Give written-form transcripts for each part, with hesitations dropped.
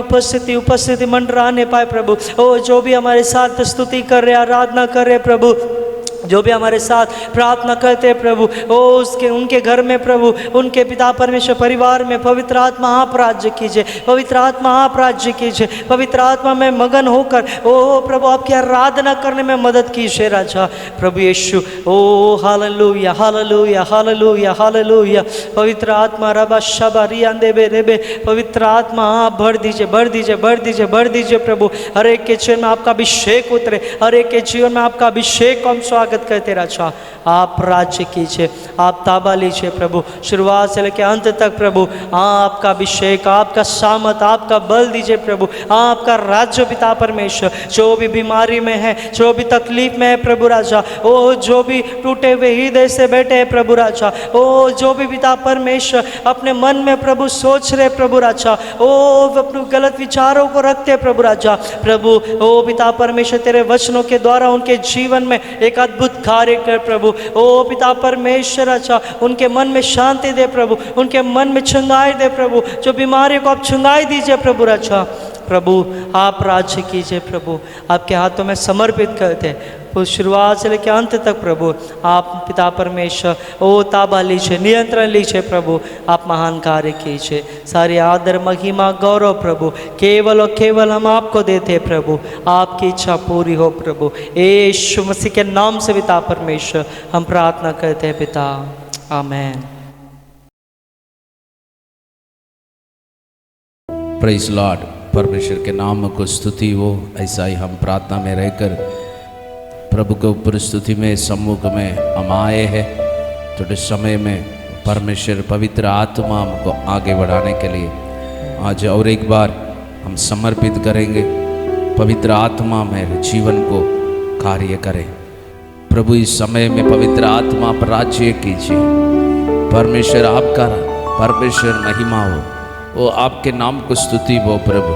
आपकी उपस्थिति मंडराने पाए प्रभु। ओ जो भी हमारे साथ स्तुति कर रहे, आराधना कर रहे प्रभु, जो भी हमारे साथ प्रार्थना करते हैं प्रभु, ओ उसके उनके घर में प्रभु, उनके पिता परमेश्वर परिवार में पवित्र आत्मा आप राज्य कीजिए, पवित्र आत्मा आप राज्य कीजिए, पवित्र आत्मा में मगन होकर ओ प्रभु आपकी आराधना करने में मदद कीजिए राजा प्रभु यीशु। ओ हालेलुया हालेलुया हालेलुया हालेलुया। पवित्र आत्मा रबा शबा रियांदे बे रेबे, पवित्र आत्मा आप भर दीजिए भर दीजिए भर दीजिए भर दीजिए प्रभु। हर एक के जीवन में आपका अभिषेक उतरे, हर एक के जीवन में आपका अभिषेक को हम स्वागत करते राजा। आप राज्य कीजिए, आप ताबा लीजिए प्रभु, शुरुआत से लेकर अंत तक प्रभु। आपका अभिषेक, आपका सामर्थ, आपका बल दीजिए प्रभु, आपका राज्य पिता परमेश्वर। जो भी बीमारी में है, जो भी तकलीफ में है प्रभु राजा, ओ जो भी टूटे हुए हृदय से बैठे हैं प्रभु राजा, ओ जो भी पिता परमेश्वर अपने मन में प्रभु सोच रहे प्रभु राजा, ओ अपने गलत विचारों को रखते प्रभु राजा, प्रभु ओ पिता परमेश्वर तेरे वचनों के द्वारा उनके जीवन में एक अद्भुत कार्य कर प्रभु। ओ पिता परमेश्वर अच्छा उनके मन में शांति दे प्रभु, उनके मन में चंगाई दे प्रभु, जो बीमारी को आप चंगाई दीजिए प्रभु अच्छा। प्रभु आप राज्य कीजिए प्रभु, आपके हाथों में समर्पित करते हैं शुरुआत से लेकर अंत तक प्रभु। आप पिता परमेश्वर ओ ताबा लीजिए, नियंत्रण लीजिए प्रभु, आप महान कार्य कीजिए। सारी आदर महिमा गौरव प्रभु केवल और केवल हम आपको देते हैं प्रभु। आपकी इच्छा पूरी हो प्रभु, यीशु मसीह के नाम से पिता परमेश्वर हम प्रार्थना करते हैं पिता, आमेन। Praise Lord. परमेश्वर के नाम को स्तुति हो। ऐसा ही हम प्रार्थना में रहकर प्रभु के ऊपर स्तुति में सम्मुख में हम आए हैं। थोड़े समय में परमेश्वर पवित्र आत्मा हमको आगे बढ़ाने के लिए आज और एक बार हम समर्पित करेंगे। पवित्र आत्मा मेरे जीवन को कार्य करे प्रभु। इस समय में पवित्र आत्मा पर राज्य कीजिए। परमेश्वर आपका परमेश्वर महिमा हो, वो आपके नाम को स्तुति हो प्रभु।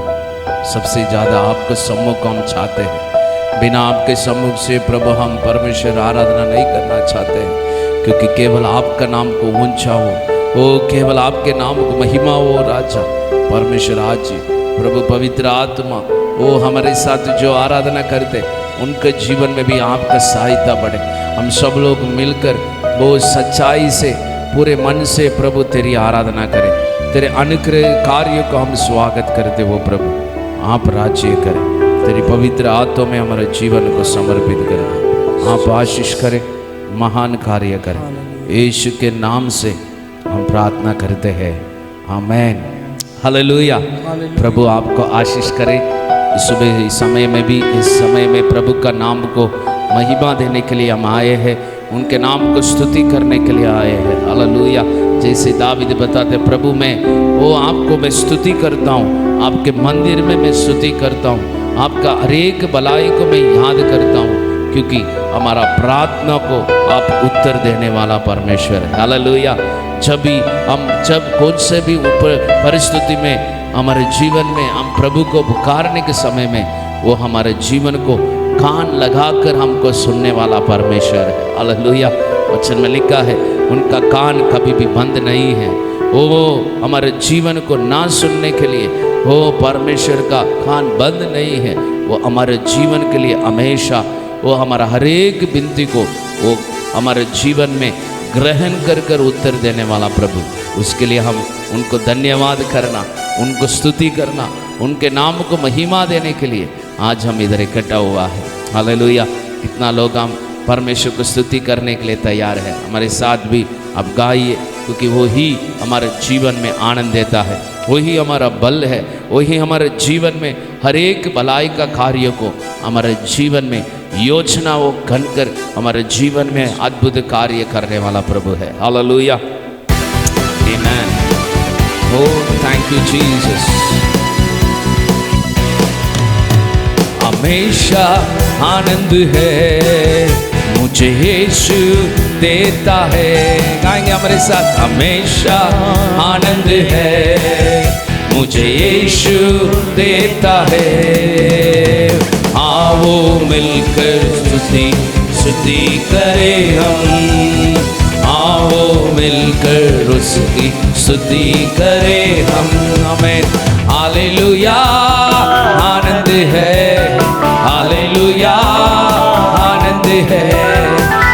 सबसे ज़्यादा आपके सम्मुख को हम चाहते हैं। बिना आपके सम्मुख से प्रभु हम परमेश्वर आराधना नहीं करना चाहते हैं, क्योंकि केवल आपका नाम को ऊंचा हो, वो केवल आपके नाम को महिमा हो राजा परमेश्वर। आज प्रभु पवित्र आत्मा वो हमारे साथ जो आराधना करते उनके जीवन में भी आपका सहायता बढ़े। हम सब लोग मिलकर वो सच्चाई से पूरे मन से प्रभु तेरी आराधना करें। तेरे अनुग्रह कार्य को हम स्वागत करते हो प्रभु। आप राज्य करें, तेरी पवित्र आत्मा में हमारे जीवन को समर्पित करें। आप आशीष करें, महान कार्य करें। यीशु के नाम से हम प्रार्थना करते हैं, आमेन। हालेलुया। प्रभु आपको आशीष करे। सुबह इस समय में भी, इस समय में प्रभु का नाम को महिमा देने के लिए हम आए हैं, उनके नाम को स्तुति करने के लिए आए हैं। हालेलुया। जैसे दावीद बताते प्रभु मैं वो आपको मैं स्तुति करता हूँ, आपके मंदिर में मैं स्तुति करता हूँ, आपका हर एक भलाई को मैं याद करता हूँ, क्योंकि हमारा प्रार्थना को आप उत्तर देने वाला परमेश्वर है। हालेलुया। जब कौन से भी ऊपर परिस्थिति में हमारे जीवन में हम प्रभु को पुकारने के समय में वो हमारे जीवन को कान लगाकर हमको सुनने वाला परमेश्वर है। हालेलुया। वचन में लिखा है उनका कान कभी भी बंद नहीं है। वो हमारे जीवन को ना सुनने के लिए वो परमेश्वर का कान बंद नहीं है। वो हमारे जीवन के लिए हमेशा वो हमारा हर एक विनती को वो हमारे जीवन में ग्रहण कर कर उत्तर देने वाला प्रभु। उसके लिए हम उनको धन्यवाद करना, उनको स्तुति करना, उनके नाम को महिमा देने के लिए आज हम इधर इकट्ठा हुआ है। हालेलुया। कितना लोग हम परमेश्वर को स्तुति करने के लिए तैयार है। हमारे साथ भी अब गाइए, क्योंकि वो ही हमारे जीवन में आनंद देता है, वही हमारा बल है, वही हमारे जीवन में हर एक भलाई का कार्य को हमारे जीवन में योजना वो घनकर हमारे जीवन में अद्भुत कार्य करने वाला प्रभु है। Hallelujah. Amen. Oh thank you Jesus. हमेशा आनंद है मुझे यीशु देता है। गाएंगे हमारे साथ। हमेशा आनंद है मुझे यीशु देता है। आओ मिलकर स्तुति करें हम, आओ मिलकर उसकी स्तुति करे हम। आमेन। हालेलुया आनंद है, हालेलुया आनंद है,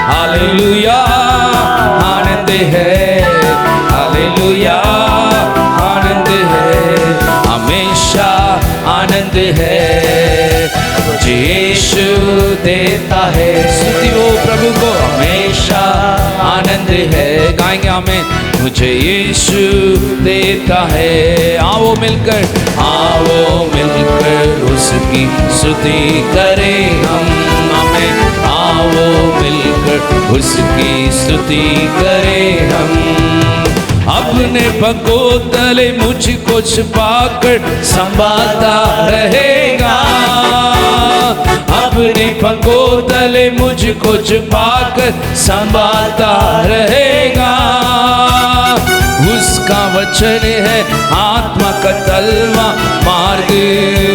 हालेलुया आनंद है, हालेलुया आनंद है, हमेशा आनंद है। मुझे यीशु देता है स्तुति वो प्रभु को, हमेशा आनंद है। गाएंगे हमें। मुझे यीशु देता है। आओ मिलकर उसकी स्तुति करें हम। हमें आओ मिलकर उसकी स्तुति करें हम। अपने पगों तले मुझको छुपाकर संभालता रहेगा, अपने पगों तले मुझको छुपाकर संभालता रहेगा। उसका वचन है आत्मा का तलवा, मार्ग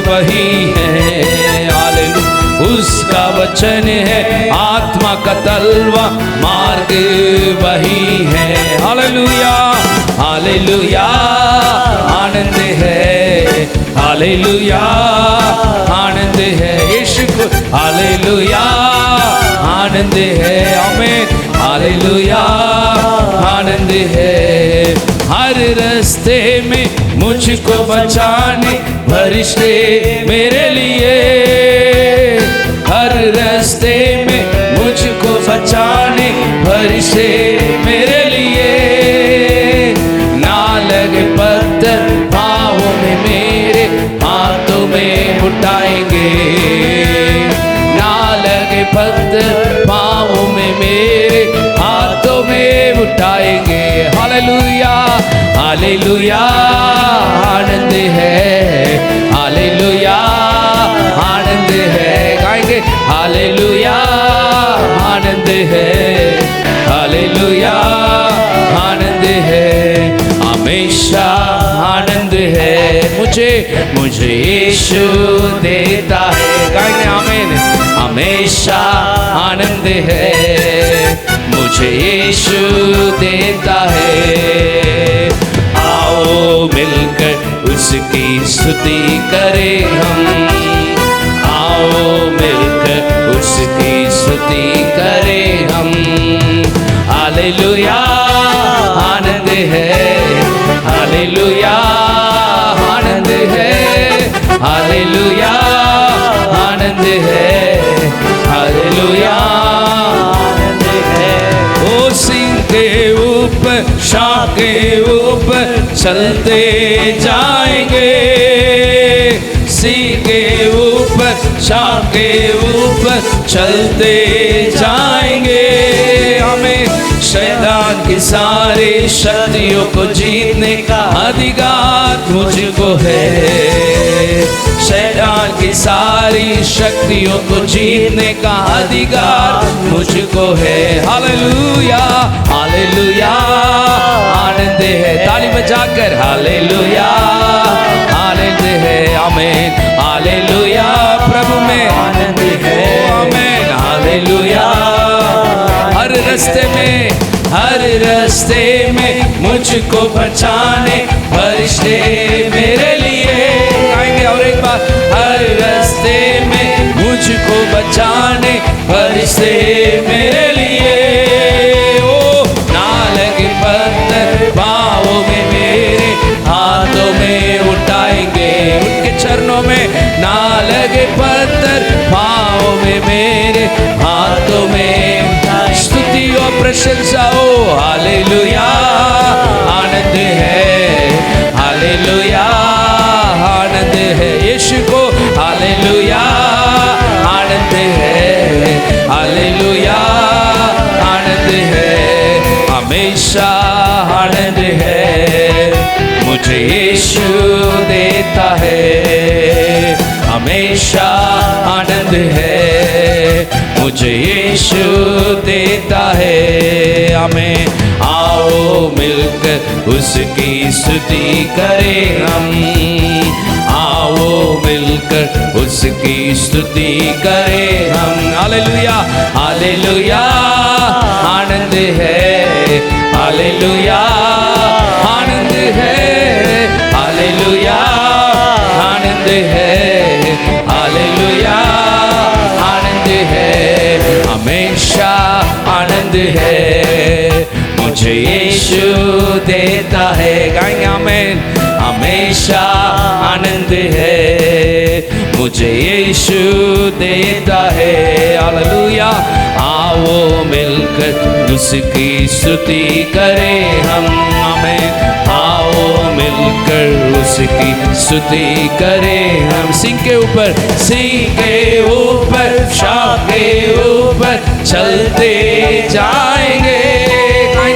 वही है। हालेलुया। उसका वचन है आत्मा का तलवा, मार्ग वही है। हालेलुया हालेलुया आनंद है, हालेलुया आनंद है। यीशु को हालेलुया आनंद है। आमीन। हालेलुया आनंद है। हर रास्ते में मुझको बचाने फरिश्ते मेरे लिए, हर रास्ते में मुझको बचाने फरिश्ते मेरे लिए। ना लगे पत्थर पाँवों में मेरे, हाथों में उठाएंगे। ना लगे पत्थर पाँवों में मेरे, हाथों में उठाएंगे। हालेलुया हालेलुया आनंद है, हालेलुया आनंद है। गाएंगे हालेलुया आनंद है, हालेलुया आनंद है, हमेशा आनंद है। मुझे यीशु देता है। गाएंगे आमीन। हमेशा आनंद है, मुझे यीशु देता है। आओ मिलकर उसकी स्तुति करें हम। आओ मिलकर उसकी स्तुति करें हम। हालेलुया आनंद है, हालेलुया आनंद है, हालेलुया आनंद है, हालेलुया आनंद है। ओ सिंह के ऊपर शाह के ऊपर चलते जाएंगे, सिंह के ऊपर शाह के ऊपर चलते जाएंगे। हमें शैतान की सारी शक्तियों को जीतने का अधिकार मुझको है। शैतान की सारी शक्तियों को जीतने का अधिकार मुझको है। हालेलुया हालेलुया आनंद है। ताली बजाकर हालेलुया आनंद है। आमीन। हालेलुया प्रभु में आनंद है। आमीन। हालेलुया। हर रास्ते में मुझको बचाने फरिश्ते मेरे लिए। आएंगे और एक बार। हर रास्ते में मुझको बचाने फरिश्ते मेरे लिए। ओ ना लगे पत्थर पाँवों में मेरे, हाथों में उठाएंगे। उनके चरणों में ना लगे पत्थर पाँवों में मेरे, हाथों में स्तुति और प्रशंसा हो। हालेलुया आनंद है, हालेलुया आनंद है। यीशु को हालेलुया आनंद है, हालेलुया आनंद है, हमेशा आनंद है। मुझे यीशु देता है, हमेशा आनंद है। मुझे यीशु देता है। हमें आओ मिलकर उसकी स्तुति करें हम। आओ मिलकर उसकी स्तुति करें हम। हालेलुया हालेलुया आनंद है, हालेलुया आनंद हालेलुया आनंद है, हालेलुया आनंद है, हमेशा आनंद है, मुझे यीशु देता है, गाएंगे आमीन, हमेशा आनंद है, मुझे यीशु देता है, हालेलुया। आओ मिलकर उसकी स्तुति करें हम, आमीन, आओ मिलकर उसकी स्तुति करें हम, सिंह के ऊपर, सिंह के ऊपर, शाह के ऊपर चलते जाएंगे,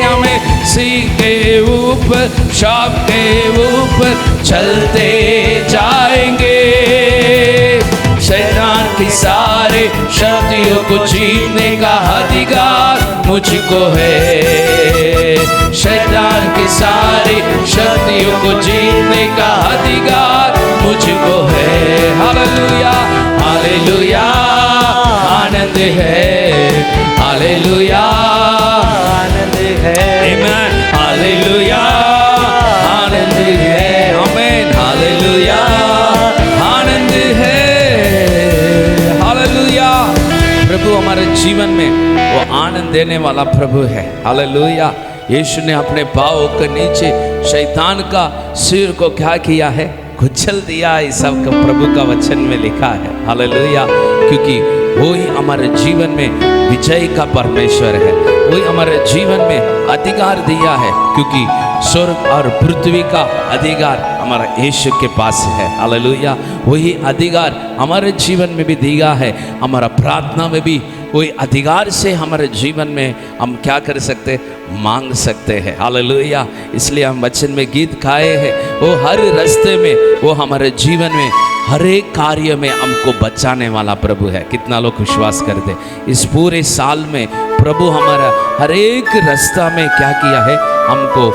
हमें सिंह के ऊपर, शाह के ऊपर चलते जाएंगे, शैतान की सारे शक्तियों को जीतने का अधिकार मुझको है, शैतान की सारी शक्तियों को जीतने का अधिकार मुझको है, हालेलुया हालेलुया आनंद है, हालेलुया आनंद है, आमीन, हालेलुया आनंद है, आमीन, हालेलुया आनंद है, हालेलुया। प्रभु हमारे जीवन में वो आनंद देने वाला प्रभु है, हालेलुया। यीशु ने अपने पाँव के नीचे शैतान का सिर को क्या किया है, कुचल दिया, इस सब का प्रभु का वचन में लिखा है, हालेलुया। क्योंकि वो ही हमारे जीवन में विजय का परमेश्वर है, वही हमारे जीवन में अधिकार दिया है, क्योंकि स्वर्ग और पृथ्वी का अधिकार हमारा यीशु के पास है, हालेलुया। वही अधिकार हमारे जीवन में भी दिया है, हमारा प्रार्थना में भी वही अधिकार से हमारे जीवन में हम क्या कर सकते, मांग सकते हैं, हालेलुया। इसलिए हम वचन में गीत गाए हैं, वो हर रास्ते में, वो हमारे जीवन में हर एक कार्य में हमको बचाने वाला प्रभु है। कितना लोग विश्वास करते, इस पूरे साल में प्रभु हमारा हर एक रास्ता में क्या किया है, हमको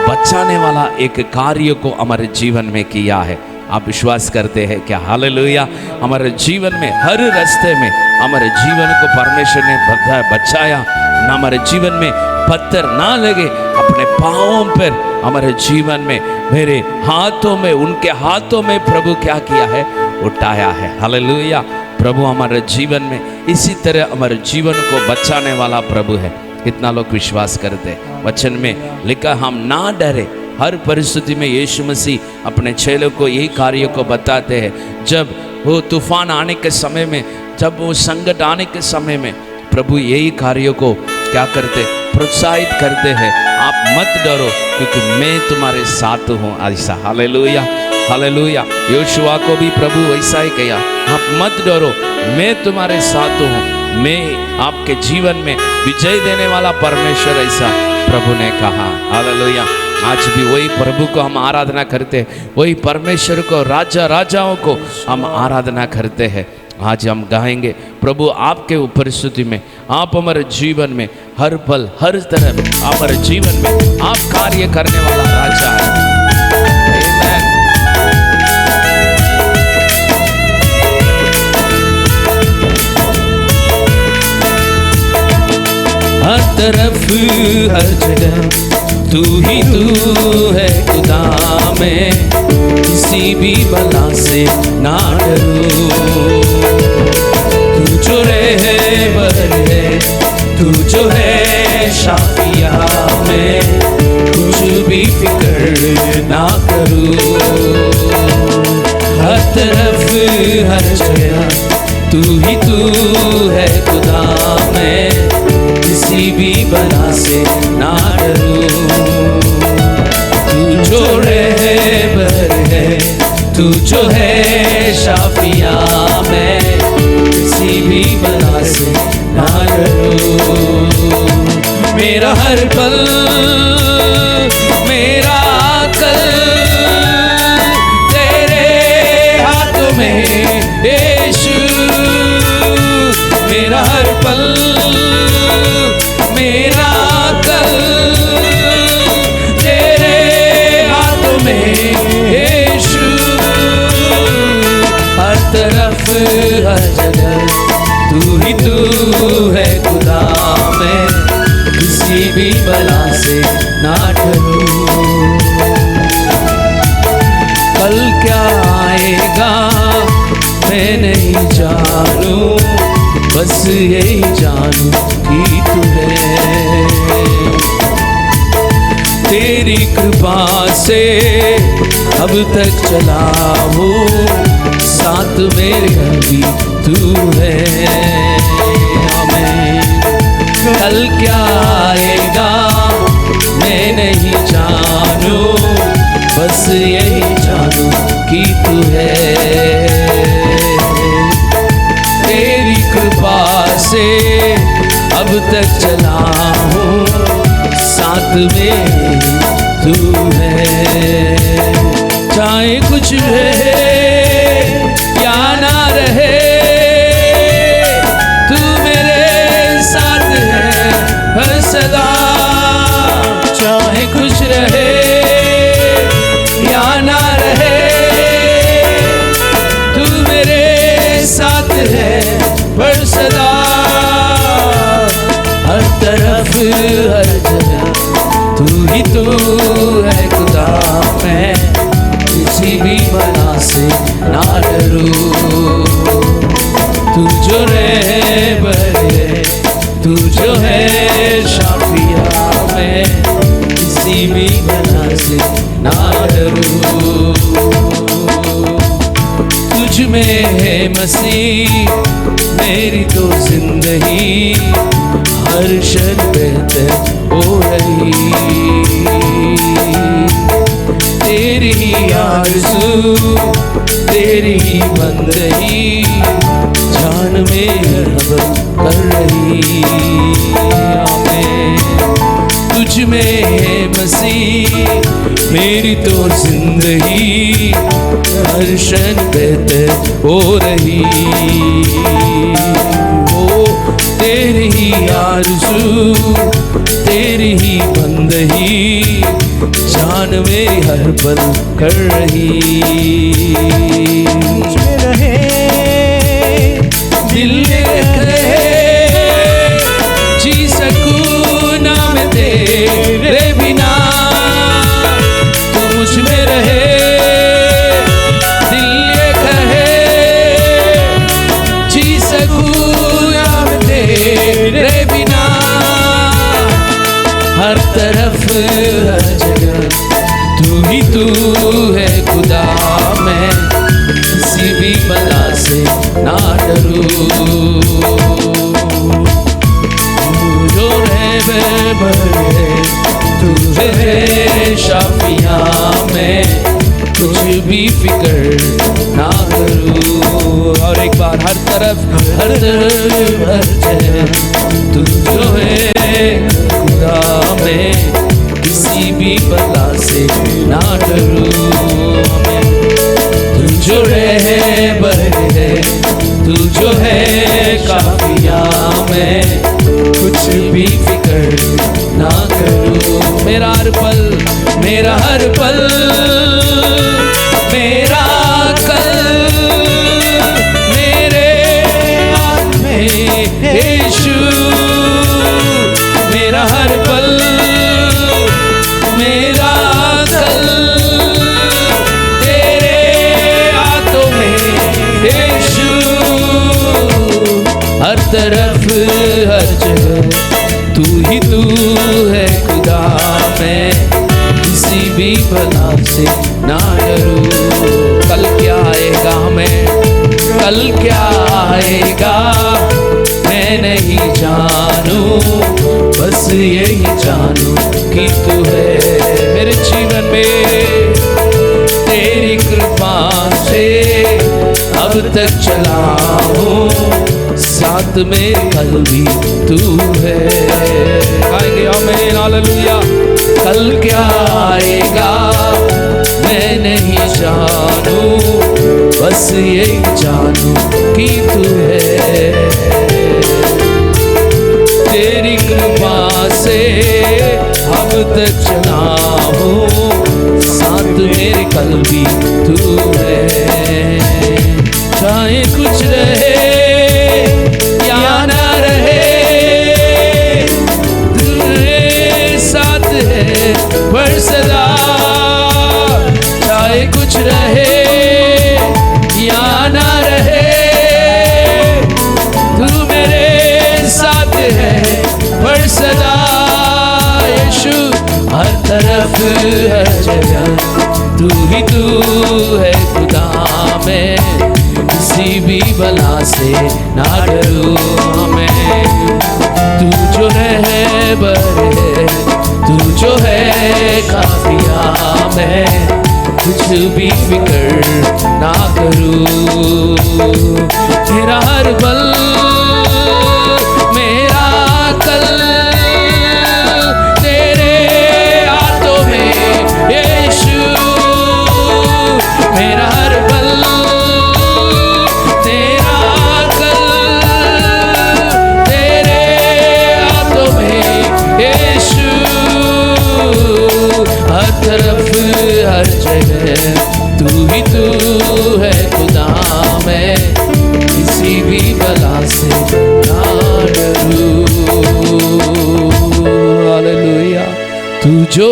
बचाने वाला एक कार्य को हमारे जीवन में किया है। आप विश्वास करते हैं क्या, हालेलुया। हमारे जीवन में हर रास्ते में हमारे जीवन को परमेश्वर ने बचाया, ना हमारे जीवन में पत्थर ना लगे, अपने पाँवों पर हमारे जीवन में, मेरे हाथों में, उनके हाथों में प्रभु क्या किया है, उठाया है, हालेलुया। प्रभु हमारे जीवन में इसी तरह हमारे जीवन को बचाने वाला प्रभु है। कितना लोग विश्वास करते, वचन में लिखा, हम ना डरे, हर परिस्थिति में यीशु मसीह अपने चेलों को यही कार्य को बताते हैं। जब वो तूफान आने के समय में, जब वो संकट आने के समय में, प्रभु यही कार्यों को क्या करते, प्रोत्साहित करते हैं, आप मत डरो क्योंकि मैं तुम्हारे साथ हूँ, ऐसा, हालेलुया हालेलुया। योशुआ को भी प्रभु ऐसा ही कहा, आप मत डरो, मैं तुम्हारे साथ हूँ, मैं आपके जीवन में विजय देने वाला परमेश्वर, ऐसा प्रभु ने कहा, हालेलुया। आज भी वही प्रभु को हम आराधना करते हैं, वही परमेश्वर को, राजा राजाओं को हम आराधना करते हैं। आज हम गाएंगे, प्रभु आपके उपस्थिति में, आप हमारे जीवन में हर पल हर तरह हमारे जीवन में आप कार्य करने वाला राजा है। आमीन। हर तरफ हर जगह तू ही तू है खुदा, मैं किसी भी बला से ना डरूं। तू जो रहबर है, तू जो है शाफिया, मैं कुछ भी फिक्र ना करूं। हर तरफ हर जगह तू ही तू है खुदा, मैं किसी भी बला से ना डरूं। तू जो रहबर है, तू जो है शाफिया, मैं किसी भी बला से ना डरूं। मेरा हर पल मेरा कल तेरे हाथों में यीशु, मेरा हर पल मेरा कल तेरे हाथों में यीशु। हर तरफ हर जगह तू ही तू है खुदा, मैं किसी भी बला से ना डरूं। कल यही जानूं कि तू है। तेरी कृपा से अब तक चला हूँ, साथ मेरे अभी तू है। आमीन। कल क्या आएगा मैं नहीं जानू, बस यही जानू कि तू है। तेरी कृपा से अब तक चला हूँ, साथ में तू है। चाहे कुछ रहे या ना रहे, तू मेरे साथ है हर सदा। चाहे कुछ रहे या ना रहे, तू मेरे साथ है हर सदा। हर तरफ हर जगह तू ही तू है खुदा, मैं किसी भी बला से ना डरूं। तू जो रहबर है, तू जो है शाफिया, मैं किसी भी बला से ना डरूं। तुझ में है मसीह मेरी तो जिंदगी, हर क्षण बेहतर हो रही। तेरी ही आरज़ू, तेरी ही बंदगी, जान में अब कर रही। आमीन। तुझ में है मसीह मेरी तो जिंदगी, हर क्षण बेहतर हो रही। ओ तेरी ही आरज़ू, तेरी ही बंदगी, जान मेरी हर पल कर रही। में रहे दिल में रहे, जी सकूं ना मैं तेरे बिना। तू मुझ में रहे, दिल ये कहे, जी सकूं ना मैं तेरे बिना। हर तरफ हर जगह तू ही तू है खुदा, मैं किसी भी बला से ना डरूं। तू जो रहबर है, तू है शाफिया, मैं कुछ भी फिक्र ना करूं। और एक बार हर तरफ हर जगह तू जो है खुदा, मैं किसी भी बला से ना डरूं। तू जो रहबर है, तू जो है काफिया, मैं कुछ भी फिक्र ना करूं। मेरा हर पल, मेरा हर पल, मेरा कल, मेरे हाथ में यीशु। मेरा हर पल, मेरा कल, तेरे हाथों में यीशु। हर तरफ हर जगह तू ही तू है खुदा, मैं किसी भी बला से ना डरूं। कल क्या आएगा मैं, कल क्या आएगा मैं नहीं जानू, बस यही जानू कि तू है मेरे जीवन में। तेरी कृपा से अब तक चला हूँ, साथ में कल भी तू है। गाएंगे आमीन हालेलुया। कल क्या आएगा मैं नहीं जानू, बस यही जानू कि तू है। तेरी कृपा से अब तक चला हूँ, साथ मेरे कल भी तू है। चाहे कुछ रहे या ना रहे, तू मेरे साथ है पर सदा। चाहे कुछ रहे या ना रहे, तू मेरे तरफ हर जगह तू ही तू है खुदा, मैं किसी भी बला से ना डरूं। मैं तू जो रहबर है, तू जो है काफिया, मैं कुछ भी फिक्र ना करूं। तेरा हर पल मेरा कल तेरे हाथों में यीशु, मेरा हर पल तेरा कल तेरे हाथों में यीशु। हर तरफ हर जगह तू ही तू है खुदा, मैं किसी भी बला से ना डरूं। हालेलुया। तू जो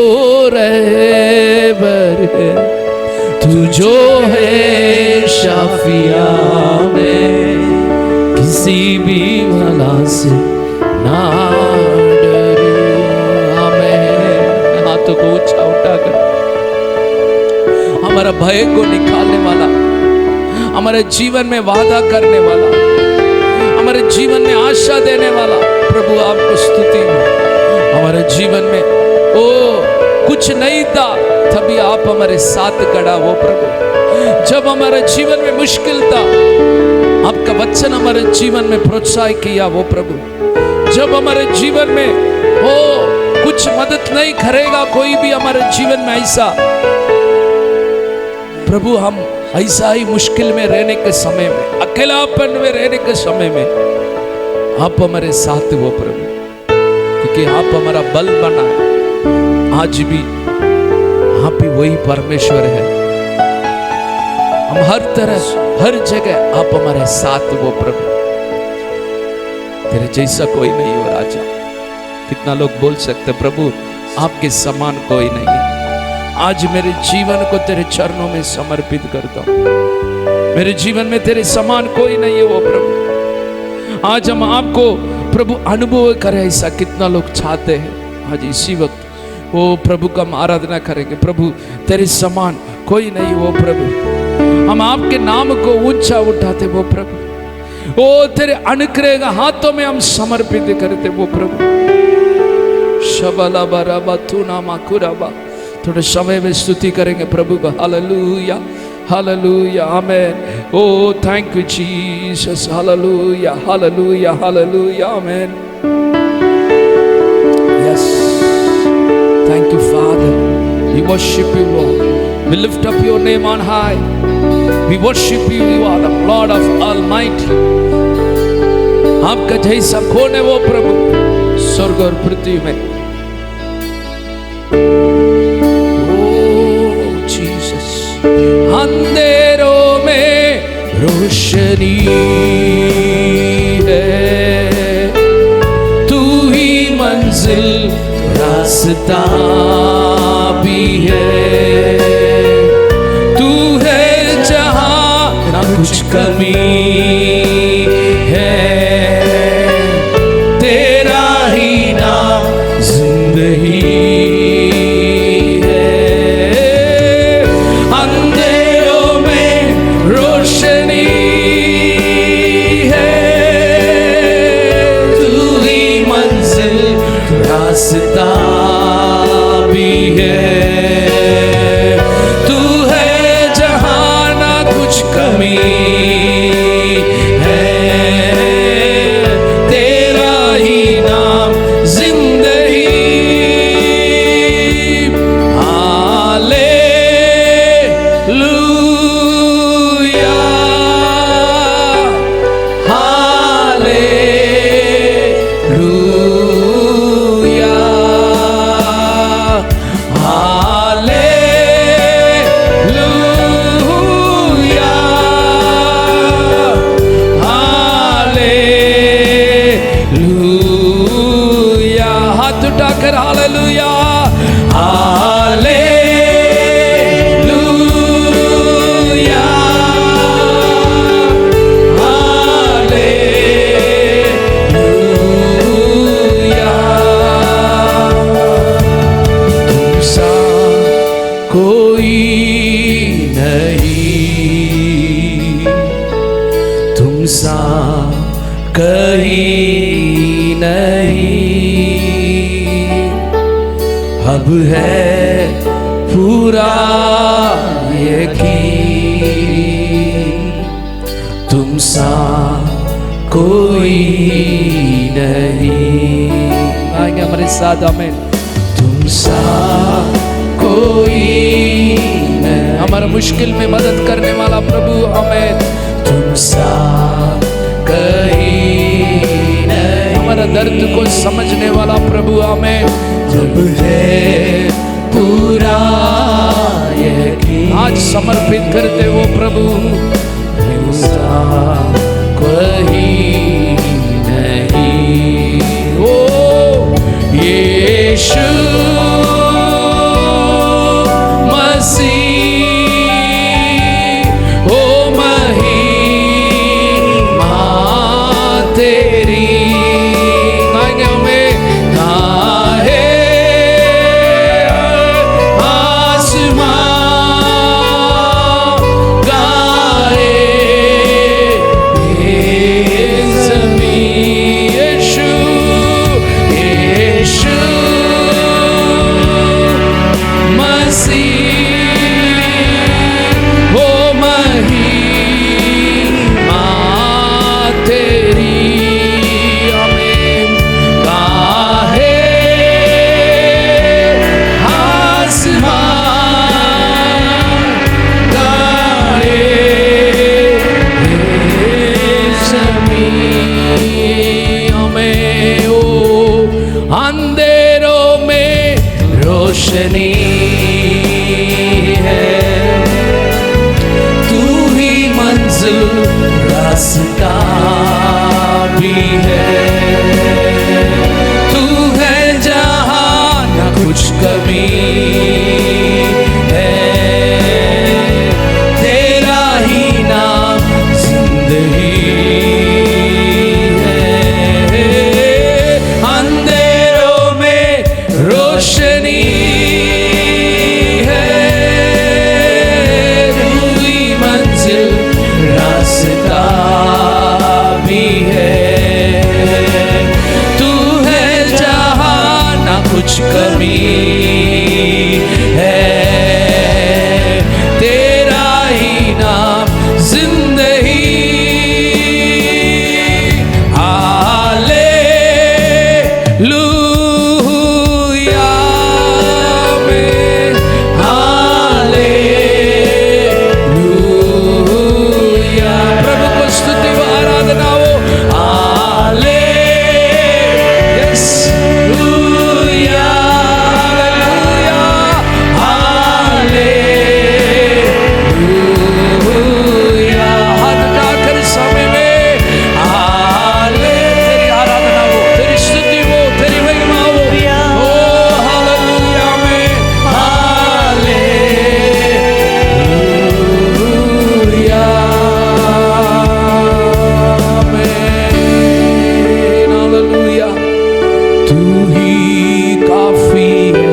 रहबर है, तू जो है शाफिया, मैं किसी भी बला से ना डरूं। आमीन। हाथों को ऊंचा उठाकर हमारा भय को निकालने वाला, हमारे जीवन में वादा करने वाला, हमारे जीवन में आशा देने वाला प्रभु आपको स्तुति हो। हमारे जीवन में ओ कुछ नहीं था, तभी आप हमारे साथ खड़ा हो प्रभु। जब हमारे जीवन में मुश्किल था, आपका वचन हमारे जीवन में प्रोत्साहित किया वो प्रभु। जब हमारे जीवन में ओ कुछ मदद नहीं करेगा कोई भी हमारे जीवन में, ऐसा प्रभु हम ऐसा ही मुश्किल में रहने के समय में, अकेलापन में रहने के समय में आप हमारे साथ हो प्रभु, क्योंकि आप हमारा बल बना है। आज भी आप ही वही परमेश्वर है। हम हर तरह हर जगह आप हमारे साथ हो प्रभु। तेरे जैसा कोई नहीं हो राजा। कितना लोग बोल सकते प्रभु आपके समान कोई नहीं है। आज मेरे जीवन को तेरे चरणों में समर्पित करता हूं। मेरे जीवन में तेरे समान कोई नहीं है वो प्रभु। आज हम आपको प्रभु अनुभव करें, ऐसा कितना लोग चाहते हैं। आज इसी वक्त वो प्रभु का हम आराधना करेंगे। प्रभु तेरे समान कोई नहीं वो प्रभु। हम आपके नाम को ऊंचा उठाते वो प्रभु। ओ तेरे अनुग्रह का हाथों में हम समर्पित करते वो प्रभु। शबला बराबा तू नामा कुराबा। थोड़े समय में स्तुति करेंगे प्रभु का। Hallelujah hallelujah amen. Oh thank you Jesus. Hallelujah hallelujah hallelujah amen. Yes thank you father. We worship you lord. We lift up your name on high. We worship you. You are the Lord of Almighty. आपका जैसा कौन है वो प्रभु स्वर्ग और पृथ्वी में। ओ Jesus. अंधेरों में रोशनी है, तू ही मंजिल रास्ता भी है। कुछ कमी है, तेरा ही नाम जिंदगी है। अंधेरों में रोशनी है, तू ही मंजिल रास्ता भी है। कमी है, तेरा ही नाम जिंदगी। हालेलुया हालेलुया उठाकर हालेलुया हालेलुया हालेलुया। तुम नहीं, अब है पूरा यकीन, तुम सा कोई नहीं। आएंगे हमारे साथ, आमीन। तुम सा कोई नहीं, हमारा मुश्किल में मदद करने वाला प्रभु, आमीन। तुम सा कहीं नहीं, हमारा दर्द को समझने वाला प्रभु, आमीन। जब है पूरा यकीन, आज समर्पित करते वो प्रभु, कहीं नहीं। ओ यीशु मसीह, ओ महिमा तेरी, आएंगे हमें गाहे आसमां, गाए ज़मीन, यीशु यीशु मसीह, ओ महिमा तेरी, आमीन। गाहे आसमां, गाए ज़मीन, आमीन। ओ अंधेरों में रोशनी है, तू ही मंजिल रास्ता भी है, तू है जहां न कुछ कमी है, तेरा ही नाम जिंदगी है। अंधेरों में रोशनी है, तू ही मंजिल रास्ता भी है, तू है जहां ना कुछ कमी है, तेरा ही नाम जिंदगी। हालेलुया में, हालेलुया, प्रभु को स्तुति व आराधना हो। हालेलुया, हालेलुया, हाथ उठाकर समय में तेरी आराधना हो, तेरी स्तुति हो, तेरी महिमा हो। ओ हालेलुया में, हालेलुया में, हालेलुया। तू ही काफी है,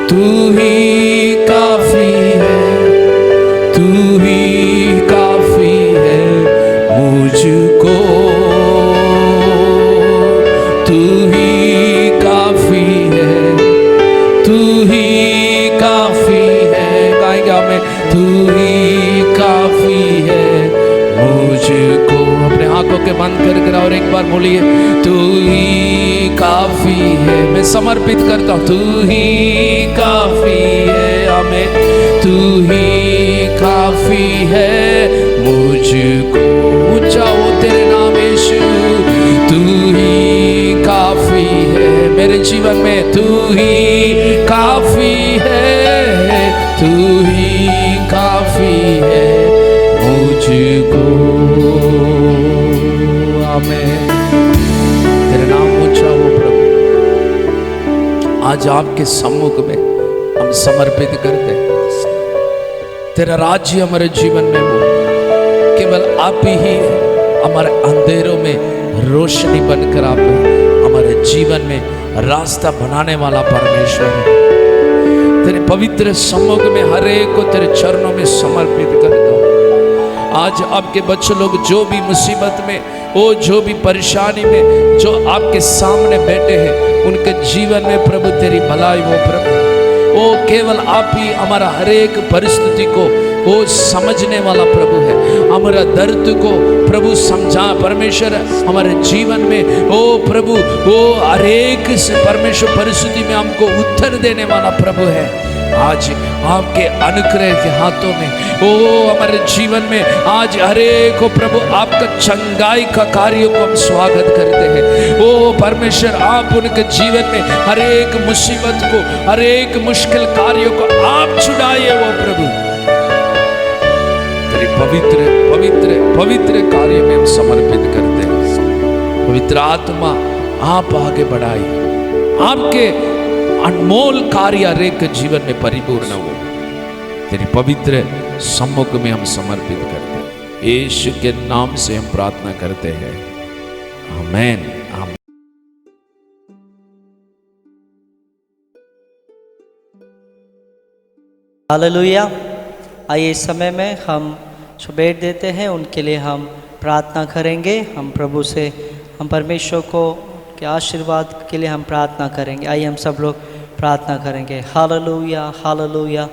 तू ही काफी है, तू ही काफी है मुझको, तू ही काफी है, तू ही काफी है, गाएंगे हमें, तू ही काफी है मुझको। अपने आंखों के बंद कर और एक बार बोलिए, तू ही काफी है। मैं समर्पित करता हूँ, तू ही काफी है, हमें तू ही काफी है मुझको। ऊंचा हो तेरे नाम यीशु, तू ही काफी है मेरे जीवन में, तू ही काफी है, तू ही काफी है मुझको। आमीन। तेरा नाम ऊंचा हो प्रभु। आज आपके सम्मुख में हम समर्पित करते हैं, तेरा राज्य हमारे जीवन में हो। केवल आप ही हमारे अंधेरों में रोशनी बनकर आप हमारे जीवन में रास्ता बनाने वाला परमेश्वर है। तेरे पवित्र सम्मुख में हर एक को तेरे चरणों में समर्पित करता हूँ। आज आपके बच्चे लोग जो भी मुसीबत में, वो जो भी परेशानी में, जो आपके सामने बैठे हैं, उनके जीवन में प्रभु तेरी भलाई हो प्रभु। वो केवल आप ही हमारा हर एक परिस्थिति को वो समझने वाला प्रभु है। हमारा दर्द को प्रभु समझा परमेश्वर हमारे जीवन में, ओ प्रभु वो हर एक परमेश्वर परिस्थिति में हमको उत्तर देने वाला प्रभु है। आज आपके अनुग्रह के हाथों में ओ हमारे जीवन में आज हर एक को प्रभु आपका चंगाई का कार्य को हम स्वागत करते हैं। ओ परमेश्वर आप उनके जीवन में हर एक मुसीबत को, हर एक मुश्किल कार्यों को आप छुड़ाइए वो प्रभु। तेरे पवित्र पवित्र पवित्र कार्य में हम समर्पित करते हैं। पवित्र आत्मा आप आगे बढ़ाइए, आपके अनमोल कार्य हर एक जीवन में परिपूर्ण हो। तेरी पवित्र सम्मुख में हम समर्पित करते हैं। यीशु के नाम से हम प्रार्थना करते हैं, आमीन आमीन। हालेलुया। आइए इस समय में हम जो बैठ देते हैं उनके लिए हम प्रार्थना करेंगे। हम प्रभु से, हम परमेश्वर को के आशीर्वाद के लिए हम प्रार्थना करेंगे। आइए हम सब लोग प्रार्थना करेंगे। Hallelujah hallelujah.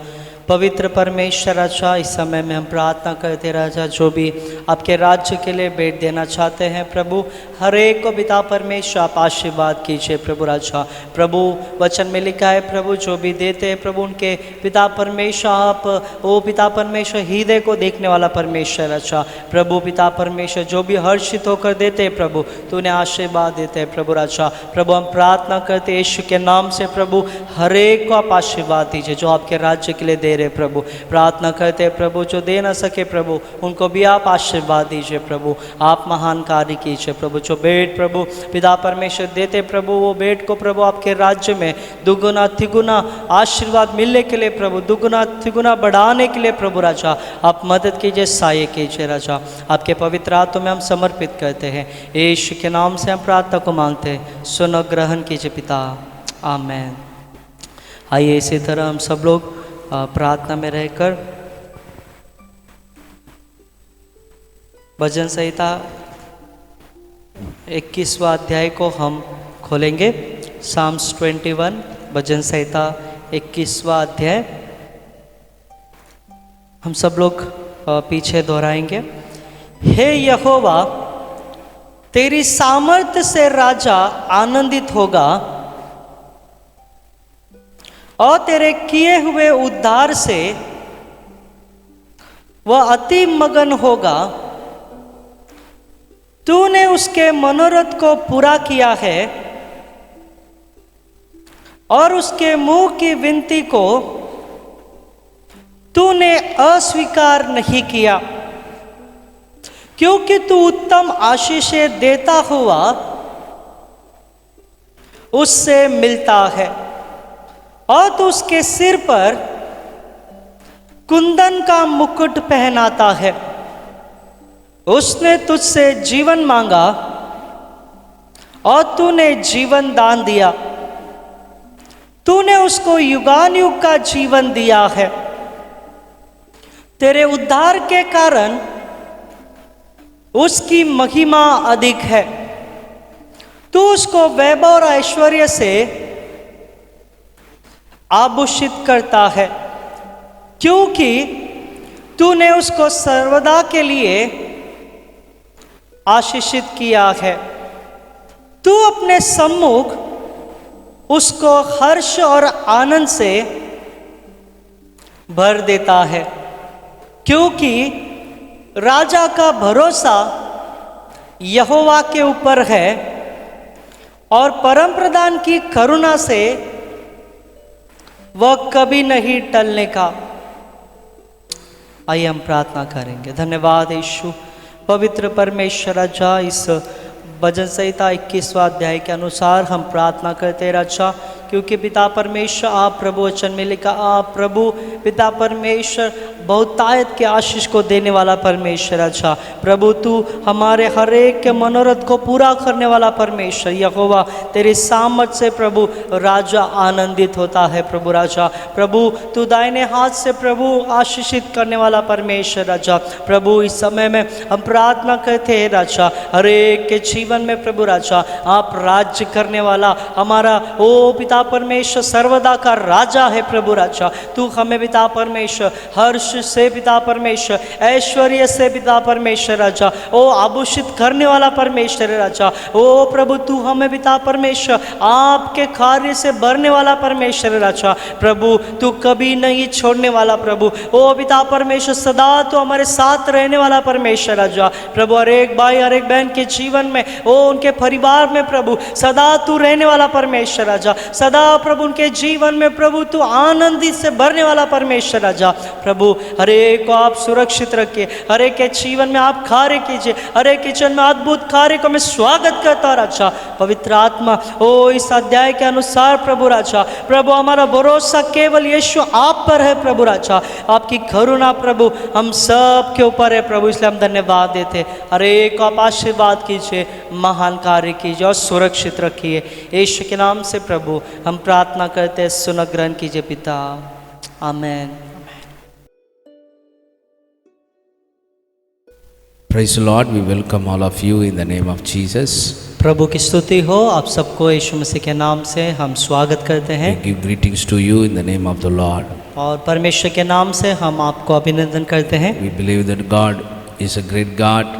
पवित्र परमेश्वर राजा, इस समय में हम प्रार्थना करते राजा, जो भी आपके राज्य के लिए भेंट देना चाहते हैं प्रभु, हर एक को पिता परमेश्वर आप आशीर्वाद कीजिए प्रभु राजा। प्रभु वचन में लिखा है प्रभु, जो भी देते हैं प्रभु उनके पिता परमेश्वर आप, वो पिता परमेश्वर हृदय को देखने वाला परमेश्वर राजा। प्रभु पिता परमेश्वर जो भी हर्षित होकर देते हैं प्रभु, तो उन्हें आशीर्वाद देते हैं प्रभु राजा। प्रभु हम प्रार्थना करते हैं यीशु के नाम से प्रभु, हर एक को आप आशीर्वाद दीजिए जो आपके राज्य के लिए दे रहे प्रभु। प्रार्थना करते हैं प्रभु, जो दे ना सके प्रभु उनको भी आप आशीर्वाद दीजिए प्रभु। आप महान कार्य कीजिए प्रभु। जो बेट प्रभु पिता परमेश्वर देते प्रभु, वो बेट को प्रभु आपके राज्य में दुगुना तिगुना आशीर्वाद मिलने के लिए प्रभु, दुगुना तिगुना बढ़ाने के लिए प्रभु राजा आप मदद कीजिए, सहाय कीजिए राजा। आपके पवित्र हाथों में हम समर्पित करते हैं। यीशु के नाम से हम प्रार्थना को मांगते हैं, सुनो ग्रहण कीजिए पिता, आमीन। आइए इसी तरह हम सब लोग प्रार्थना में रहकर भजन संहिता 21वां अध्याय को हम खोलेंगे। साम्स 21, भजन संहिता 21वां अध्याय हम सब लोग पीछे दोहराएंगे। हे यहोवा, तेरी सामर्थ्य से राजा आनंदित होगा और तेरे किए हुए उद्धार से वह अति मगन होगा। तूने उसके मनोरथ को पूरा किया है और उसके मुंह की विनती को तूने अस्वीकार नहीं किया, क्योंकि तू उत्तम आशीषें देता हुआ उससे मिलता है और तू उसके सिर पर कुंदन का मुकुट पहनाता है। उसने तुझसे जीवन मांगा और तूने जीवन दान दिया। तूने उसको युगानुयुग का जीवन दिया है। तेरे उद्धार के कारण उसकी महिमा अधिक है। तू उसको वैभव और ऐश्वर्य से आभूषित करता है, क्योंकि तूने उसको सर्वदा के लिए आशीषित किया है। तू अपने सम्मुख उसको हर्ष और आनंद से भर देता है, क्योंकि राजा का भरोसा यहोवा के ऊपर है और परम प्रधान की करुणा से वह कभी नहीं टलने का। आइए हम प्रार्थना करेंगे। धन्यवाद यीशु, पवित्र परमेश्वर राजा, इस भजन संहिता 21वां अध्याय के अनुसार हम प्रार्थना करते हैं राजा, क्योंकि पिता परमेश्वर आप प्रभु वचन में लिखा, आप प्रभु पिता परमेश्वर बहुतायत के आशीष को देने वाला परमेश्वर। अच्छा प्रभु तू हमारे हर एक के मनोरथ को पूरा करने वाला परमेश्वर। यहोवा तेरी सामर्थ से प्रभु राजा आनंदित होता है। प्रभु राजा प्रभु तू दाहिने हाथ से प्रभु आशीषित करने वाला परमेश्वर। राजा प्रभु इस समय में हम प्रार्थना करते हैं राजा हर एक के जीवन में प्रभु राजा आप राज्य करने वाला हमारा ओ पिता परमेश्वर सर्वदा का राजा है। प्रभु राजा तू हमें पिता परमेश्वर हर्ष से पिता परमेश्वर ऐश्वर्य से पिता परमेश्वर राजा ओ आभूषित करने वाला परमेश्वर है राजा। ओ प्रभु तू हमें पिता परमेश्वर आपके कार्य से भरने वाला परमेश्वर है राजा। प्रभु तू कभी नहीं छोड़ने वाला प्रभु ओ पिता परमेश्वर सदा तो हमारे साथ रहने वाला परमेश्वर राजा। प्रभु हर एक भाई हर एक बहन के जीवन में ओ उनके परिवार में प्रभु सदा तू रहने वाला परमेश्वर राजा। सदा प्रभु उनके जीवन में प्रभु तू आनंदित से भरने वाला परमेश्वर राजा। प्रभु हर एक को आप सुरक्षित रखिए हर एक के जीवन में आप कार्य कीजिए हर एक किचन में अद्भुत कार्य को मैं स्वागत करता हूं राजा। पवित्र आत्मा ओ इस अध्याय के अनुसार प्रभु राजा प्रभु हमारा भरोसा केवल यीशु आप पर है प्रभु राजा। आपकी करुणा प्रभु हम सब के ऊपर है प्रभु इसलिए हम धन्यवाद देते हैं। हर एक को आप आशीर्वाद कीजिए महान कार्य कीजिए और सुरक्षित रखिए यीशु के नाम से प्रभु हम प्रार्थना करते हैं। सुन ग्रहण कीजिए पिता आमेन। Praise the Lord. We welcome all of you in the name of Jesus. प्रभु की स्तुति हो आप सबको यीशु मसीह के नाम से हम स्वागत करते हैं। We give greetings to you in the name of the Lord. और परमेश्वर के नाम से हम आपको अभिनंदन करते हैं। We believe that God is a great God,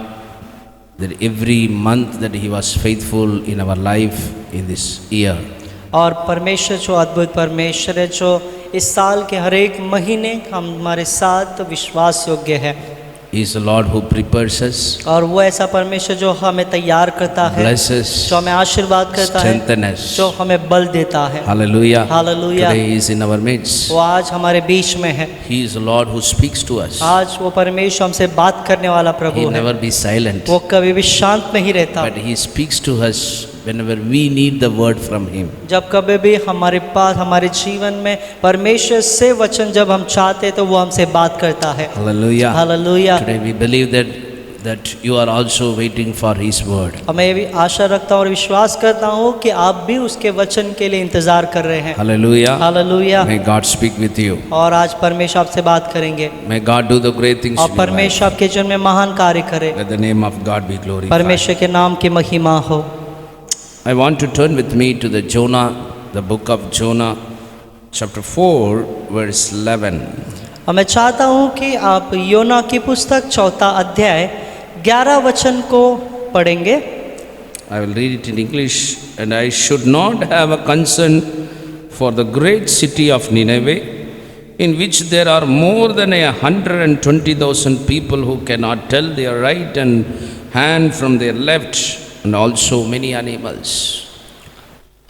that every month that He was faithful in our life in this year. और परमेश्वर जो अद्भुत परमेश्वर है जो इस साल के हर एक महीने हमारे साथ विश्वास योग्य है। He is the Lord who prepares us, और वो ऐसा परमेश्वर जो हमें तैयार करता है blesses, जो हमें आशीर्वाद करता है strengthens us. जो हमें बल देता है। Hallelujah. Hallelujah. Today He is in our midst. वो आज हमारे बीच में है। He is the Lord who speaks to us. आज वो परमेश्वर हमसे बात करने वाला प्रभु He है। never be silent, वो कभी भी शांत नहीं रहता। but He speaks to us whenever we need the word from Him. जब कभी भी हमारे पास हमारे जीवन में परमेश्वर से वचन जब हम चाहते तो वो हमसे बात करता है। Hallelujah. Hallelujah. Today we believe that you are also waiting for His word. मैं भी आशा रखता हूँ और विश्वास करता हूँ कि आप भी उसके वचन के लिए इंतजार कर रहे हैं। Hallelujah. Hallelujah. May God speak with you. और आज परमेश्वर आपसे बात करेंगे May God do the great things और in your life. परमेश्वर आपके जीवन में महान कार्य करे। Let the name of God be glorified. परमेश्वर के नाम की महिमा हो। I want to turn with me to the book of Jonah, chapter 4, verse 11. और मैं चाहता हूँ कि आप योना की पुस्तक 4 अध्याय 11 वचन को पढ़ेंगे। I will read it in English. And I should not have a concern for the great city of Nineveh, in which there are more than 120,000 people who cannot tell their right hand from their left, and also many animals.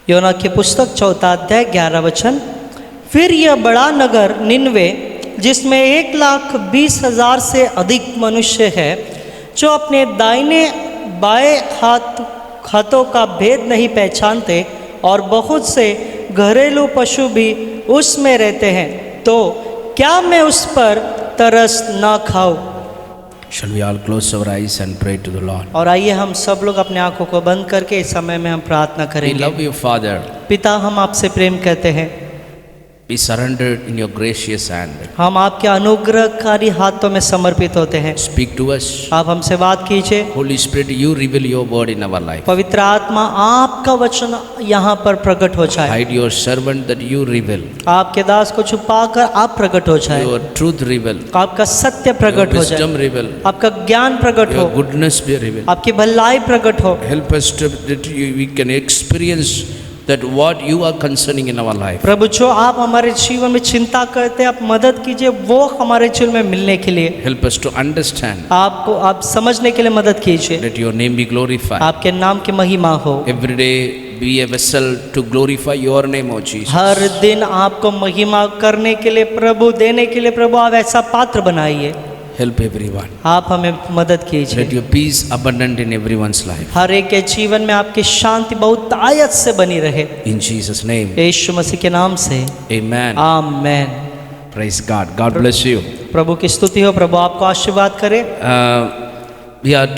योना की पुस्तक 4 अध्याय 11 वचन। फिर यह बड़ा नगर निनवे जिसमें 1,20,000 से अधिक मनुष्य है जो अपने दाहिने बाएं हाथों का भेद नहीं पहचानते और बहुत से घरेलू पशु भी उसमें रहते हैं, तो क्या मैं उस पर तरस न खाऊं। Shall we all close our eyes and pray to the Lord? और आइए हम सब लोग अपने आंखों को बंद करके इस समय में हम प्रार्थना We करेंगे। love you, Father. पिता हम आपसे प्रेम करते हैं। We surrendered in your gracious hand. हम आपके अनुग्रहकारी हाथों में समर्पित होते हैं। Speak to us. आप हमसे बात कीजिए। Holy Spirit, you reveal your word in our life. पवित्र आत्मा आपका वचन यहाँ पर प्रकट हो जाए। Hide your servant that you reveal. आपके दास को छुपाकर आप प्रकट हो जाए। Your truth reveal. आपका सत्य Your प्रकट हो जाए। wisdom reveal. आपका ज्ञान प्रकट हो। Your goodness be revealed. आपकी भलाई प्रकट हो। Help us to, that we can experience that what you are concerning in our life. प्रभु जो आप हमारे जीवन में चिंता करते हैं आप मदद कीजिए वो हमारे जीवन में मिलने के लिए। Help us to understand. आपको आप समझने के लिए मदद कीजिए। Let your name be glorified. आपके नाम की महिमा हो। Every day be a vessel to glorify your name, O Jesus. हर दिन आपको महिमा करने के लिए प्रभु देने के लिए प्रभु आप ऐसा पात्र बनाइए। Help everyone. आप हमें मदद कीजिए। Let your peace abundant in everyone's life. हर एक के जीवन में आपकी शांति बहुत आयत से बनी रहे। In Jesus' name. यीशु मसीह के नाम से Amen. Amen. Praise God. God bless you. प्रभु की स्तुति हो, प्रभु आपको आशीर्वाद करे।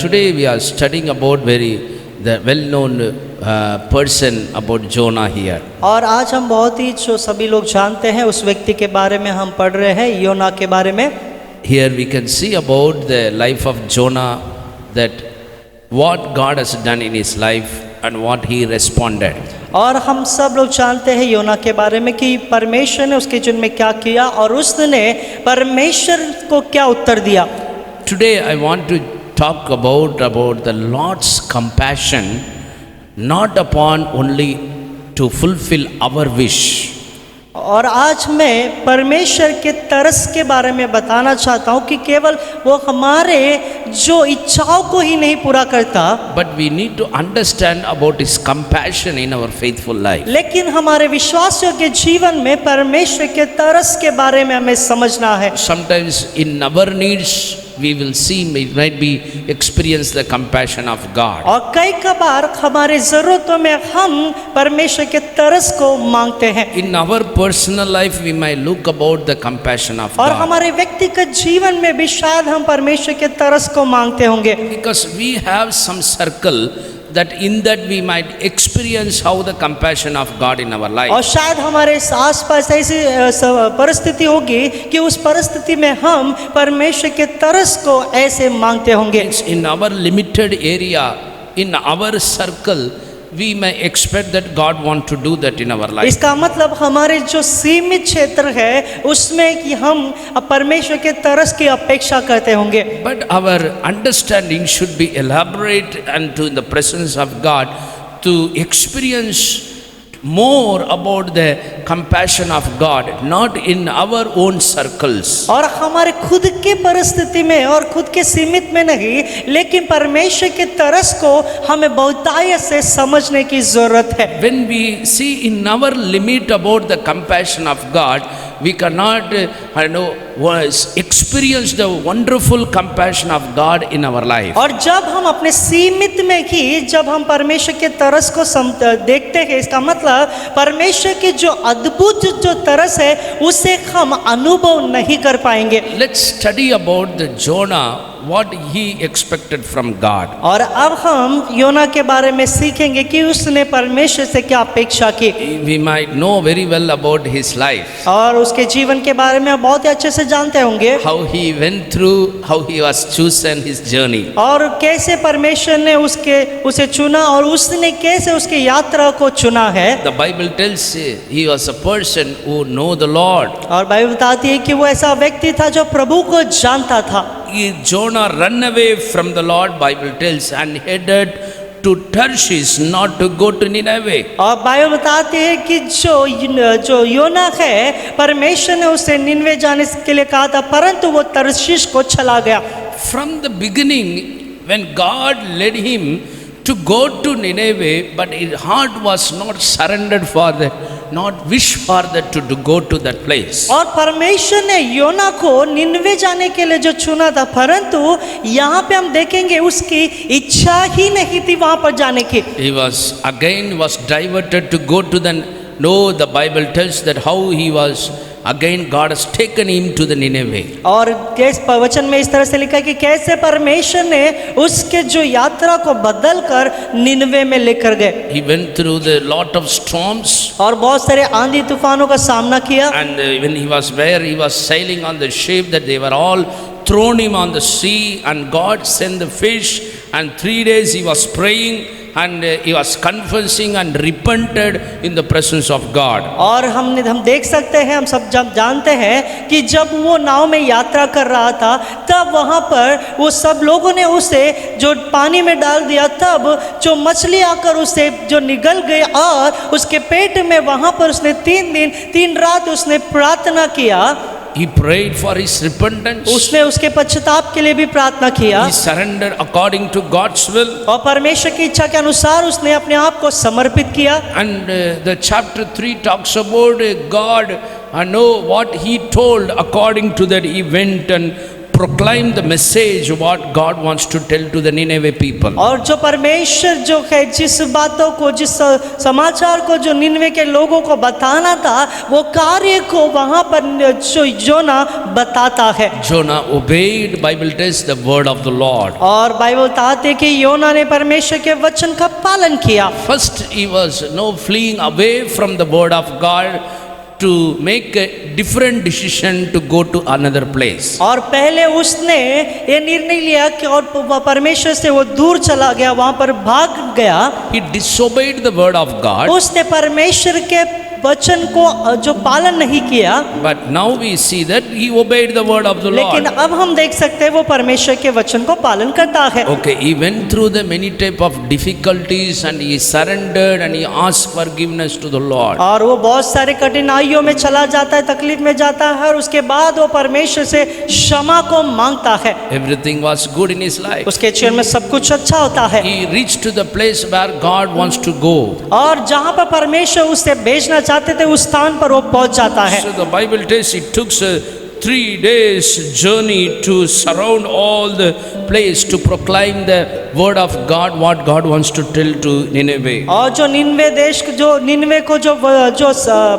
Today we are studying about the well-known person about Jonah here. और आज हम बहुत ही जो सभी लोग जानते हैं उस व्यक्ति के बारे में हम पढ़ रहे हैं, योना के बारे में। Here we can see about the life of Jonah, that what God has done in his life and what he responded. और हम सब लोग जानते हैं योना के बारे में कि परमेश्वर ने उसके जीवन में क्या किया और उसने परमेश्वर को क्या उत्तर दिया। Today I want to talk about the Lord's compassion, not upon only to fulfill our wish. और आज मैं परमेश्वर के तरस के बारे में बताना चाहता हूँ कि केवल वो हमारे जो इच्छाओं को ही नहीं पूरा करता, But we need to understand about his compassion in our faithful life. लेकिन हमारे विश्वासियों के जीवन में परमेश्वर के तरस के बारे में हमें समझना है। Sometimes in our needs we will see, it might be experience the compassion of God. और कई कबार हमारे जरूरतों में हम परमेश्वर के तरस को मांगते हैं। In our personal life we might look about the compassion of और God, हमारे व्यक्तिगत जीवन में भी शायद हम परमेश्वर के तरस को मांगते होंगे, because we have some circle that in that we might experience how the compassion of God in our life. और शायद हमारे आसपास ऐसी परिस्थिति होगी कि उस परिस्थिति में हम परमेश्वर के तरस को ऐसे मांगते होंगे। It's in our limited area, in our circle, we may expect that God want to do that in our life. इसका मतलब हमारे जो सीमित क्षेत्र है उसमें कि हम परमेश्वर के तरस की अपेक्षा करते होंगे। But our understanding should be elaborate and to in the presence of God to experience more about the compassion of God, not in our own circles. और हमारे खुद के परिस्थिति में और खुद के सीमित में नहीं, लेकिन परमेश्वर के तरस को हमें बहुतायत से समझने की जरूरत है। When we see in our limit about the compassion of God, we cannot experience the wonderful compassion of God in our life. और जब हम अपने सीमित में ही जब हम परमेश्वर के तरस को देखते हैं, इसका मतलब परमेश्वर की जो अद्भुत जो तरस है उसे हम अनुभव नहीं कर पाएंगे। Let's study about the Jonah, what he expected from God. और अब हम योना के बारे में सीखेंगे कि उसने परमेश्वर से क्या अपेक्षा की। We might know very well about his life, और उसके जीवन के बारे में बहुत ही अच्छे से जानते होंगे, how he went through, how he was chosen, his journey. और कैसे परमेश्वर ने उसे चुना और उसने कैसे उसकी यात्रा को चुना है। The Bible tells he was a person who know the Lord. और बाइबल बताती है कि वो ऐसा व्यक्ति था जो प्रभु को जानता था। Jonah ran away from the Lord, Bible tells, and headed to Tarshish, not to go to Nineveh. और बाइबल बताती है कि जो योना है परमेश्वर ने उसे निनवे जाने के लिए कहा था, परंतु वो तर्शीश को चला गया। From the beginning, when God led him to go to Nineveh, but his heart was not surrendered for that, not wish for that to go to that place. और परमेश्वर ने योना को निनवे जाने के लिए जो चुना था, परंतु यहाँ पे हम देखेंगे उसकी इच्छा ही नहीं थी वहाँ पर जाने की। He was diverted to go to the Bible tells that how he was again God has taken him to the Nineveh. और कैसे वचन में इस तरह से लिखा है कि कैसे परमेश्वर ने उसके जो यात्रा को बदल कर निनवे में लेकर गए। He went through the lot of storms. और बहुत सारे आंधी तूफानों का सामना किया। And when he was sailing on the ship, that they were all thrown him on the sea, and God sent the fish, and 3 days he was praying and he was confessing and repented in the presence of God. और हम देख सकते हैं, हम सब जब जानते हैं कि जब वो नाव में यात्रा कर रहा था तब वहाँ पर वो सब लोगों ने उसे जो पानी में डाल दिया, तब जो मछली आकर उसे जो निगल गई और उसके पेट में वहाँ पर उसने 3 दिन 3 रात उसने प्रार्थना किया। He prayed for his repentance. उसने उसके पश्चाताप के लिए भी प्रार्थना किया। He surrendered according to God's will. और परमेश्वर की इच्छा के अनुसार उसने अपने आप को समर्पित किया। And the chapter 3 talks about God. I know what he told. According to that, he went and proclaim the message what God wants to tell to the Nineveh people. और जो परमेश्वर जो है जिस बातों को जिस समाचार को जो निनवे के लोगों को बताना था वो कार्य को वहाँ पर जो योना बताता है। Jonah obeyed, Bible tells, the word of the Lord. और बाइबल बताते कि योना ने परमेश्वर के वचन का पालन किया। First he was fleeing away from the word of God to make a different decision to go to another place. और पहले उसने ये निर्णय लिया कि और परमेश्वर से वो दूर चला गया, वहाँ पर भाग गया। He disobeyed the word of God. उसने परमेश्वर के वचन को जो पालन नहीं किया। But now we see that he obeyed the word of the लेकिन Lord. अब हम देख सकते हैं वो परमेश्वर के वचन को पालन करता है। Okay, he went through the many type of difficulties and he surrendered and he asked forgiveness to the Lord. और वो बहुत सारे कठिनाइयों में चला जाता है, तकलीफ में जाता है और उसके बाद वो परमेश्वर से क्षमा को मांगता है। Everything was good in his life. उसके जीवन में सब कुछ अच्छा होता है। He reached to the place where God wants to go. और जहाँ पर परमेश्वर उसे भेजना चाहते थे उस स्थान पर वो पहुंच जाता है। So the Bible tells it took 3 days journey to surround all the place to proclaim the word of God, what God wants to tell to Nineveh. और जो निनवे देश जो निनवे को जो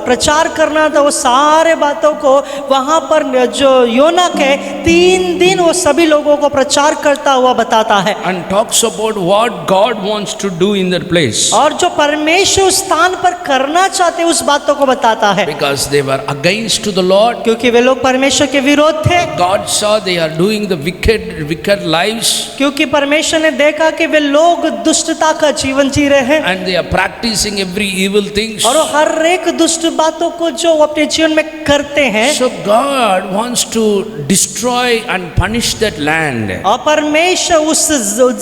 प्रचार करना था वो सारे बातों को वहाँ पर जो योना के 3 दिन वो सभी लोगों को प्रचार करता हुआ बताता है। And talks about what God wants to do in that place. और जो परमेश्वर उस स्थान पर करना चाहते उस बातों को बताता है। Because they were against to the Lord. क्योंकि वे लोग परमेश्वर के विरोध थे। God saw they are doing the wicked lives. क्योंकि परमेश्वर ने देखा कि वे लोग दुष्टता का जीवन जी रहे हैं। And they are practicing every evil things. और वो हर एक दुष्ट बातों को जो अपने जीवन में करते हैं। So God wants to destroy and punish that land. और परमेश्वर उस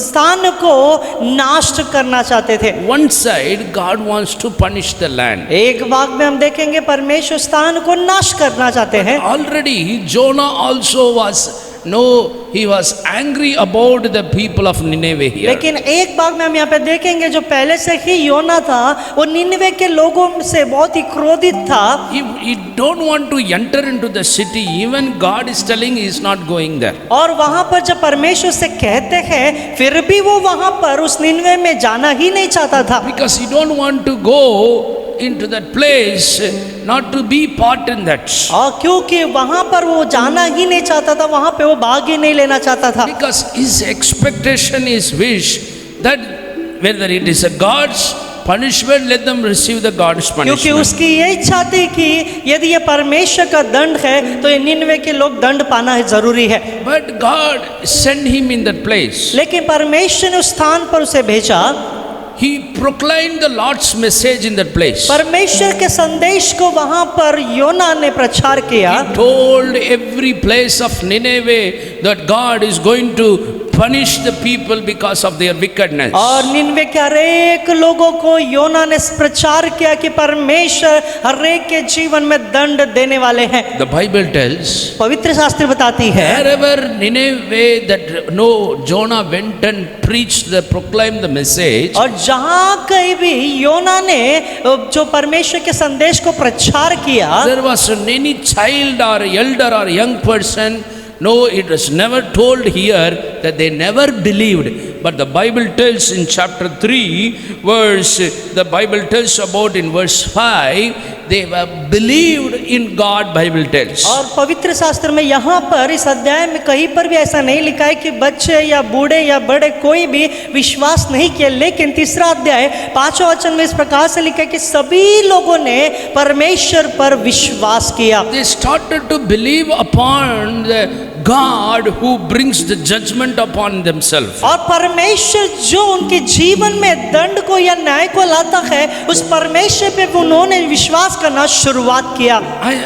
स्थान को नाश करना चाहते थे। One side God wants to punish the land. एक भाग में हम देखेंगे परमेश्वर स्थान को नाश करना चाहते हैं। Already Jonah also he was angry about the people of Nineveh here. लेकिन एक भाग में हम यहाँ पे देखेंगे जो पहले से ही योना था वो निनवे के लोगों से बहुत ही क्रोधित था। He don't want to enter into the city. Even God is telling he is not going there. और वहाँ पर जब परमेश्वर से कहते हैं फिर भी वो वहाँ पर उस निनवे में जाना ही नहीं चाहता था। Because he don't want to go into that place, not to be part in that. और क्योंकि वहाँ पर वो जाना ही नहीं चाहता था, वहाँ पे वो भाग ही नहीं लेना चाहता था। Because his expectation, his wish that whether it is a God's punishment, let them receive the God's punishment. क्योंकि उसकी ये इच्छा थी कि यदि ये परमेश्वर का दंड है तो ये निनवे के लोग दंड पाना है जरूरी है। But God sent him in that place. लेकिन परमेश्वर ने उस स्थान पर उसे भेजा। He proclaimed the Lord's message in that place. परमेश्वर के संदेश को वहाँ पर योना ने प्रचार किया। He told every place of Nineveh that God is going to punish the people because of their wickedness. और निनवे के हरेक लोगों को योना ने प्रचार किया कि परमेश्वर हरेक के जीवन में दंड देने वाले हैं। The Bible tells, पवित्र शास्त्र बताती है wherever Nineveh that Jonah went and preached proclaimed the message. और जहाँ कहीं भी योना ने जो परमेश्वर के संदेश को प्रचार किया, there was any child or elder or young person. No, it was never told here that they never believed. But the Bible tells in chapter 3, the Bible tells about in verse 5, they were believed in God, Bible tells. और पवित्र शास्त्र में यहाँ पर इस अध्याय में कहीं पर भी ऐसा नहीं लिखा है कि बच्चे या बूढ़े या बड़े कोई भी विश्वास नहीं किया। लेकिन तीसरा अध्याय 5वां वचन में इस प्रकार से लिखा है कि सभी लोगों ने परमेश्वर पर विश्वास किया। They started to believe upon the God who brings the judgment upon themselves. और परमेश्वर जो उनके जीवन में दंड को या न्याय को लाता है उस परमेश्वर पे उन्होंने विश्वास करना शुरुआत किया।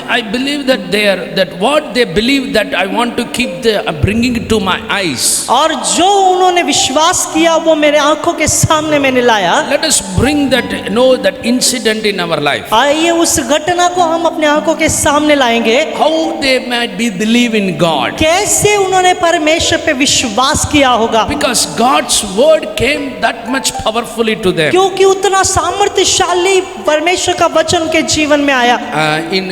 I believe that what they believe that I want to keep bringing it to my eyes. और जो उन्होंने विश्वास किया वो मेरे आंखों के सामने मैंने लाया। Let us bring that incident in our life. आइए उस घटना को हम अपने आंखों के सामने लाएंगे। How they might believe in God. कैसे उन्होंने परमेश्वर पे विश्वास किया होगा? Because God's word came that much powerfully to them. क्योंकि उतना सामर्थ्यशाली परमेश्वर का वचन के जीवन में आया। In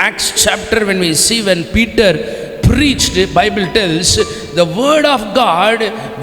Acts chapter when we see when Peter preached, Bible tells, the word of God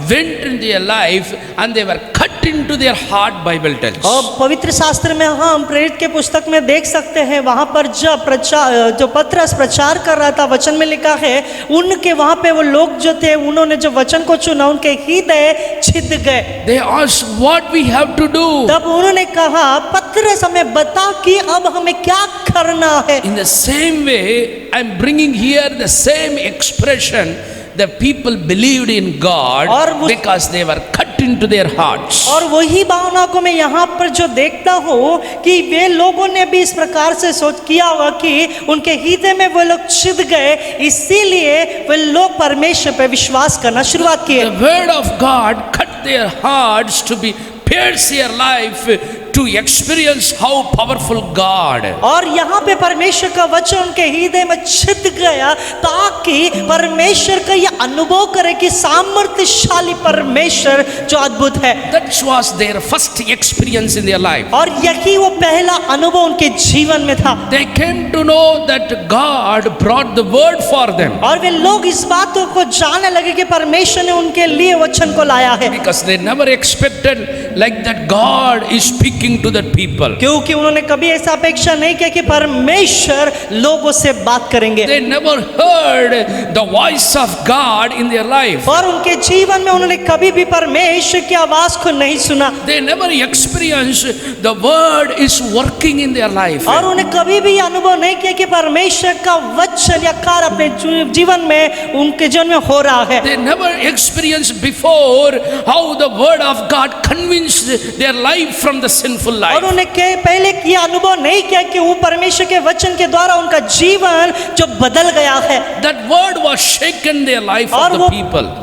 went in their life and they were cut into their heart, Bible tells. और पवित्र शास्त्र में हम प्रेरित के पुस्तक में देख सकते हैं, वहाँ पर जो पतरस प्रचार कर रहा था, वचन में लिखा है, उनके वहाँ पे वो लोग जो थे, उन्होंने जो वचन को चुना, उनके हृदय छिद गए। They asked, what we have to do? तब उन्होंने कहा, पतरस हमें बता कि अब हमें क्या करना है। In the same way, I'm bringing here the same expression. The people believed in God because they were cut into their hearts. और वही भावना को मैं यहाँ पर जो देखता हूँ कि वे लोगों ने भी इस प्रकार से सोच किया होगा कि उनके हृदय में वो लोग छिद गए, इसीलिए वे लोग परमेश्वर पे विश्वास करना शुरुआत किए। The word of God cut their hearts to be pierce their life to experience how powerful God. और यहाँ पे परमेश्वर का वचन उनके हृदय में छिद गया ताकि परमेश्वर का ये अनुभव करे कि सामर्थ्यशाली परमेश्वर जो अद्भुत है। That was their first experience in their life. और यही वो पहला अनुभव उनके जीवन में था। They came to know that God brought the word for them. और वे लोग इस बातों को जानने लगे कि परमेश्वर ने उनके लिए वचन को लाया है। Because they never expected like that God is speaking to the people. क्योंकि उन्होंने कभी ऐसा अपेक्षा नहीं किया कि परमेश्वर लोगों से बात करेंगे। They never heard the voice of God in their life. और उनके जीवन में उन्होंने कभी भी परमेश्वर की आवाज को नहीं सुना। They never experienced the word is working in their life. और उन्हें कभी भी अनुभव नहीं किया कि परमेश्वर का वचन या कार्य अपने जीवन में उनके जीवन में हो रहा है। They never experienced before how the word of God convinced their life from the sinful life. और उन्हें पहले किया अनुभव नहीं किया कि वो परमेश्वर के वचन के द्वारा उनका जीवन जो बदल गया है। That word was shaken their life of the people.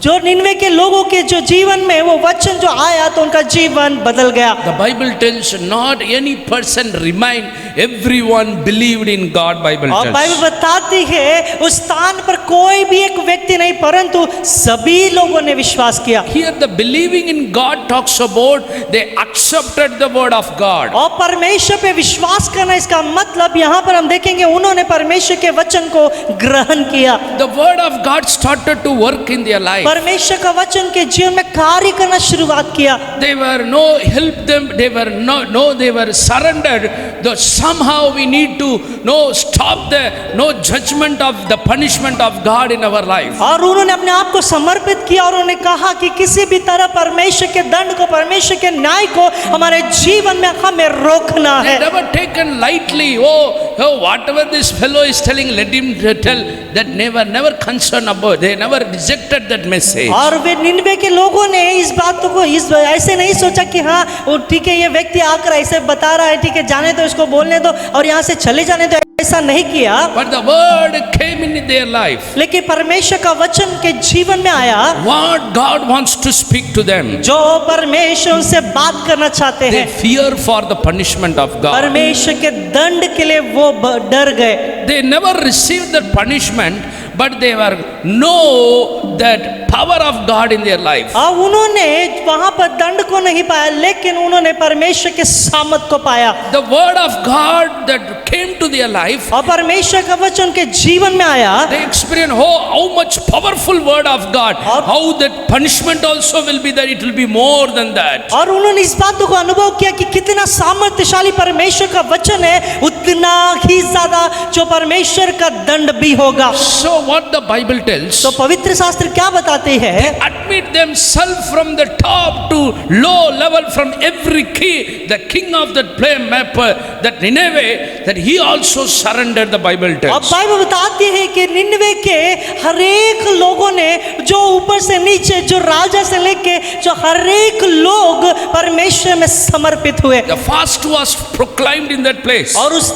जो निन्वे के लोगों के जो जीवन में वो वचन जो आया तो उनका जीवन बदल गया। The Bible tells not any person remain, everyone believed in God. Bible tells. और बाइबल बताती है उस स्थान पर कोई भी एक व्यक्ति नहीं परंतु सभी लोगों ने विश्वास किया। Here the believing in God talks about they accepted the word of God. और परमेश्वर पे विश्वास करना इसका मतलब यहाँ पर हम देखेंगे उन्होंने परमेश्वर के वचन को ग्रहण किया। The word of God started to work in their life. परमेश्वर का वचन के जीवन में कार्य करना शुरुआत किया। They were no help them. They were no they were surrendered. Though somehow we need to stop the judgment of the punishment of God in our life. और उन्होंने अपने आप को समर्पित किया और उन्होंने कहा कि किसी भी तरह परमेश्वर के दंड को, परमेश्वर के न्याय को हमारे जीवन में हमें रोकना है। They never taken lightly. Oh, whatever this fellow is telling, let him tell. That never concerned about. They never rejected that message. और वे निन्वे के लोगों ने इस बात को ऐसे नहीं सोचा कि हाँ वो ठीक है, ये व्यक्ति आकर ऐसे बता रहा है, ठीक है जाने दो, इसको बोलने दो और यहाँ से चले जाने दो, ऐसा नहीं किया। But the word came in their life. लेकिन परमेश्वर का वचन के जीवन में आया। What God wants to speak to them. जो परमेश्वर उनसे बात करना चाहते They हैं। fear for the punishment of God. परमेश्वर के दंड के लिए वो डर गए। They never received the punishment, but they were know that power of God in their life. अब उन्होंने वहां पर दंड को नहीं पाया लेकिन उन्होंने परमेश्वर के सामर्थ को पाया। The word of God that came to their life. और परमेश्वर का वचन के जीवन में आया। They experienced how much powerful word of God. How that punishment also will be that it will be more than that. और उन्होंने इस बात को अनुभव किया कि कितना सामर्थ्यशाली परमेश्वर का वचन है, उतना ही ज्यादा जो परमेश्वर का दंड भी होगा। So what the Bible tells. तो पवित्र शास्त्र क्या बताते हैं? Admit themselves from the top to low level, from every key. The king of that flame map, that Nineveh, that he also surrendered. The Bible अब tells. बाइबल बताती है कि निन्वे के हर एक लोगों ने, जो ऊपर से नीचे, जो राजा से लेके जो हर एक लोग परमेश्वर में समर्पित हुए। The fast was proclaimed in that place. और उस